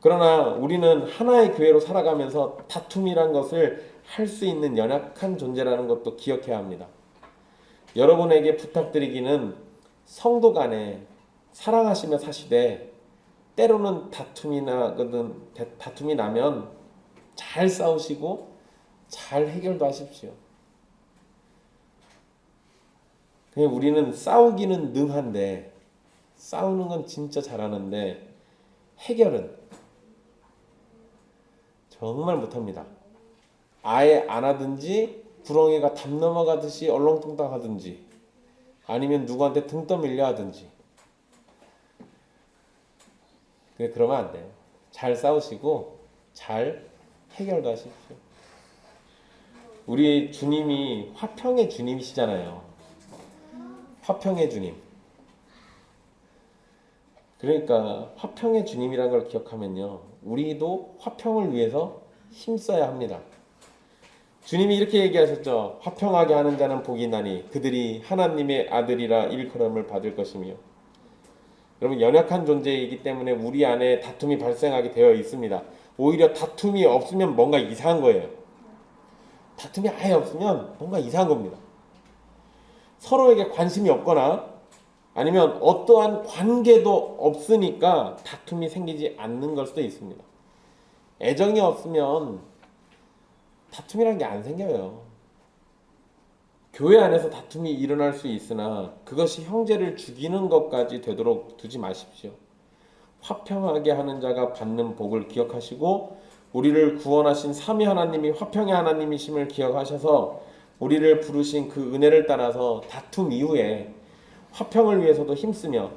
그러나 우리는 하나의 교회로 살아가면서 다툼이란 것을 할 수 있는 연약한 존재라는 것도 기억해야 합니다. 여러분에게 부탁드리기는 성도 간에 사랑하시며 사시되 때로는 다툼이 나면 잘 싸우시고 잘 해결도 하십시오. 그냥 우리는 싸우기는 능한데 싸우는 건 진짜 잘하는데 해결은 정말 못합니다. 아예 안 하든지 구렁이가 담 넘어가듯이 얼렁뚱땅 하든지 아니면 누구한테 등 떠밀려 하든지. 근데 그러면 안 돼요. 잘 싸우시고 잘 해결도 하십시오. 우리 주님이 화평의 주님이시잖아요. 화평의 주님. 그러니까 화평의 주님이라는 걸 기억하면요, 우리도 화평을 위해서 힘써야 합니다. 주님이 이렇게 얘기하셨죠. 화평하게 하는 자는 복이 나니 그들이 하나님의 아들이라 일컬음을 받을 것이며. 여러분, 연약한 존재이기 때문에 우리 안에 다툼이 발생하게 되어 있습니다. 오히려 다툼이 없으면 뭔가 이상한 거예요. 다툼이 아예 없으면 뭔가 이상한 겁니다. 서로에게 관심이 없거나 아니면 어떠한 관계도 없으니까 다툼이 생기지 않는 걸 수도 있습니다. 애정이 없으면 다툼이라는 게 안 생겨요. 교회 안에서 다툼이 일어날 수 있으나 그것이 형제를 죽이는 것까지 되도록 두지 마십시오. 화평하게 하는 자가 받는 복을 기억하시고 우리를 구원하신 삼위 하나님이 화평의 하나님이심을 기억하셔서 우리를 부르신 그 은혜를 따라서 다툼 이후에 화평을 위해서도 힘쓰며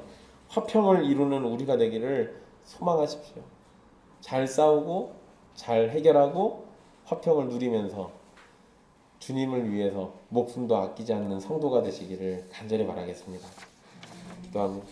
화평을 이루는 우리가 되기를 소망하십시오. 잘 싸우고 잘 해결하고 화평을 누리면서 주님을 위해서 목숨도 아끼지 않는 성도가 되시기를 간절히 바라겠습니다. 기도합니다.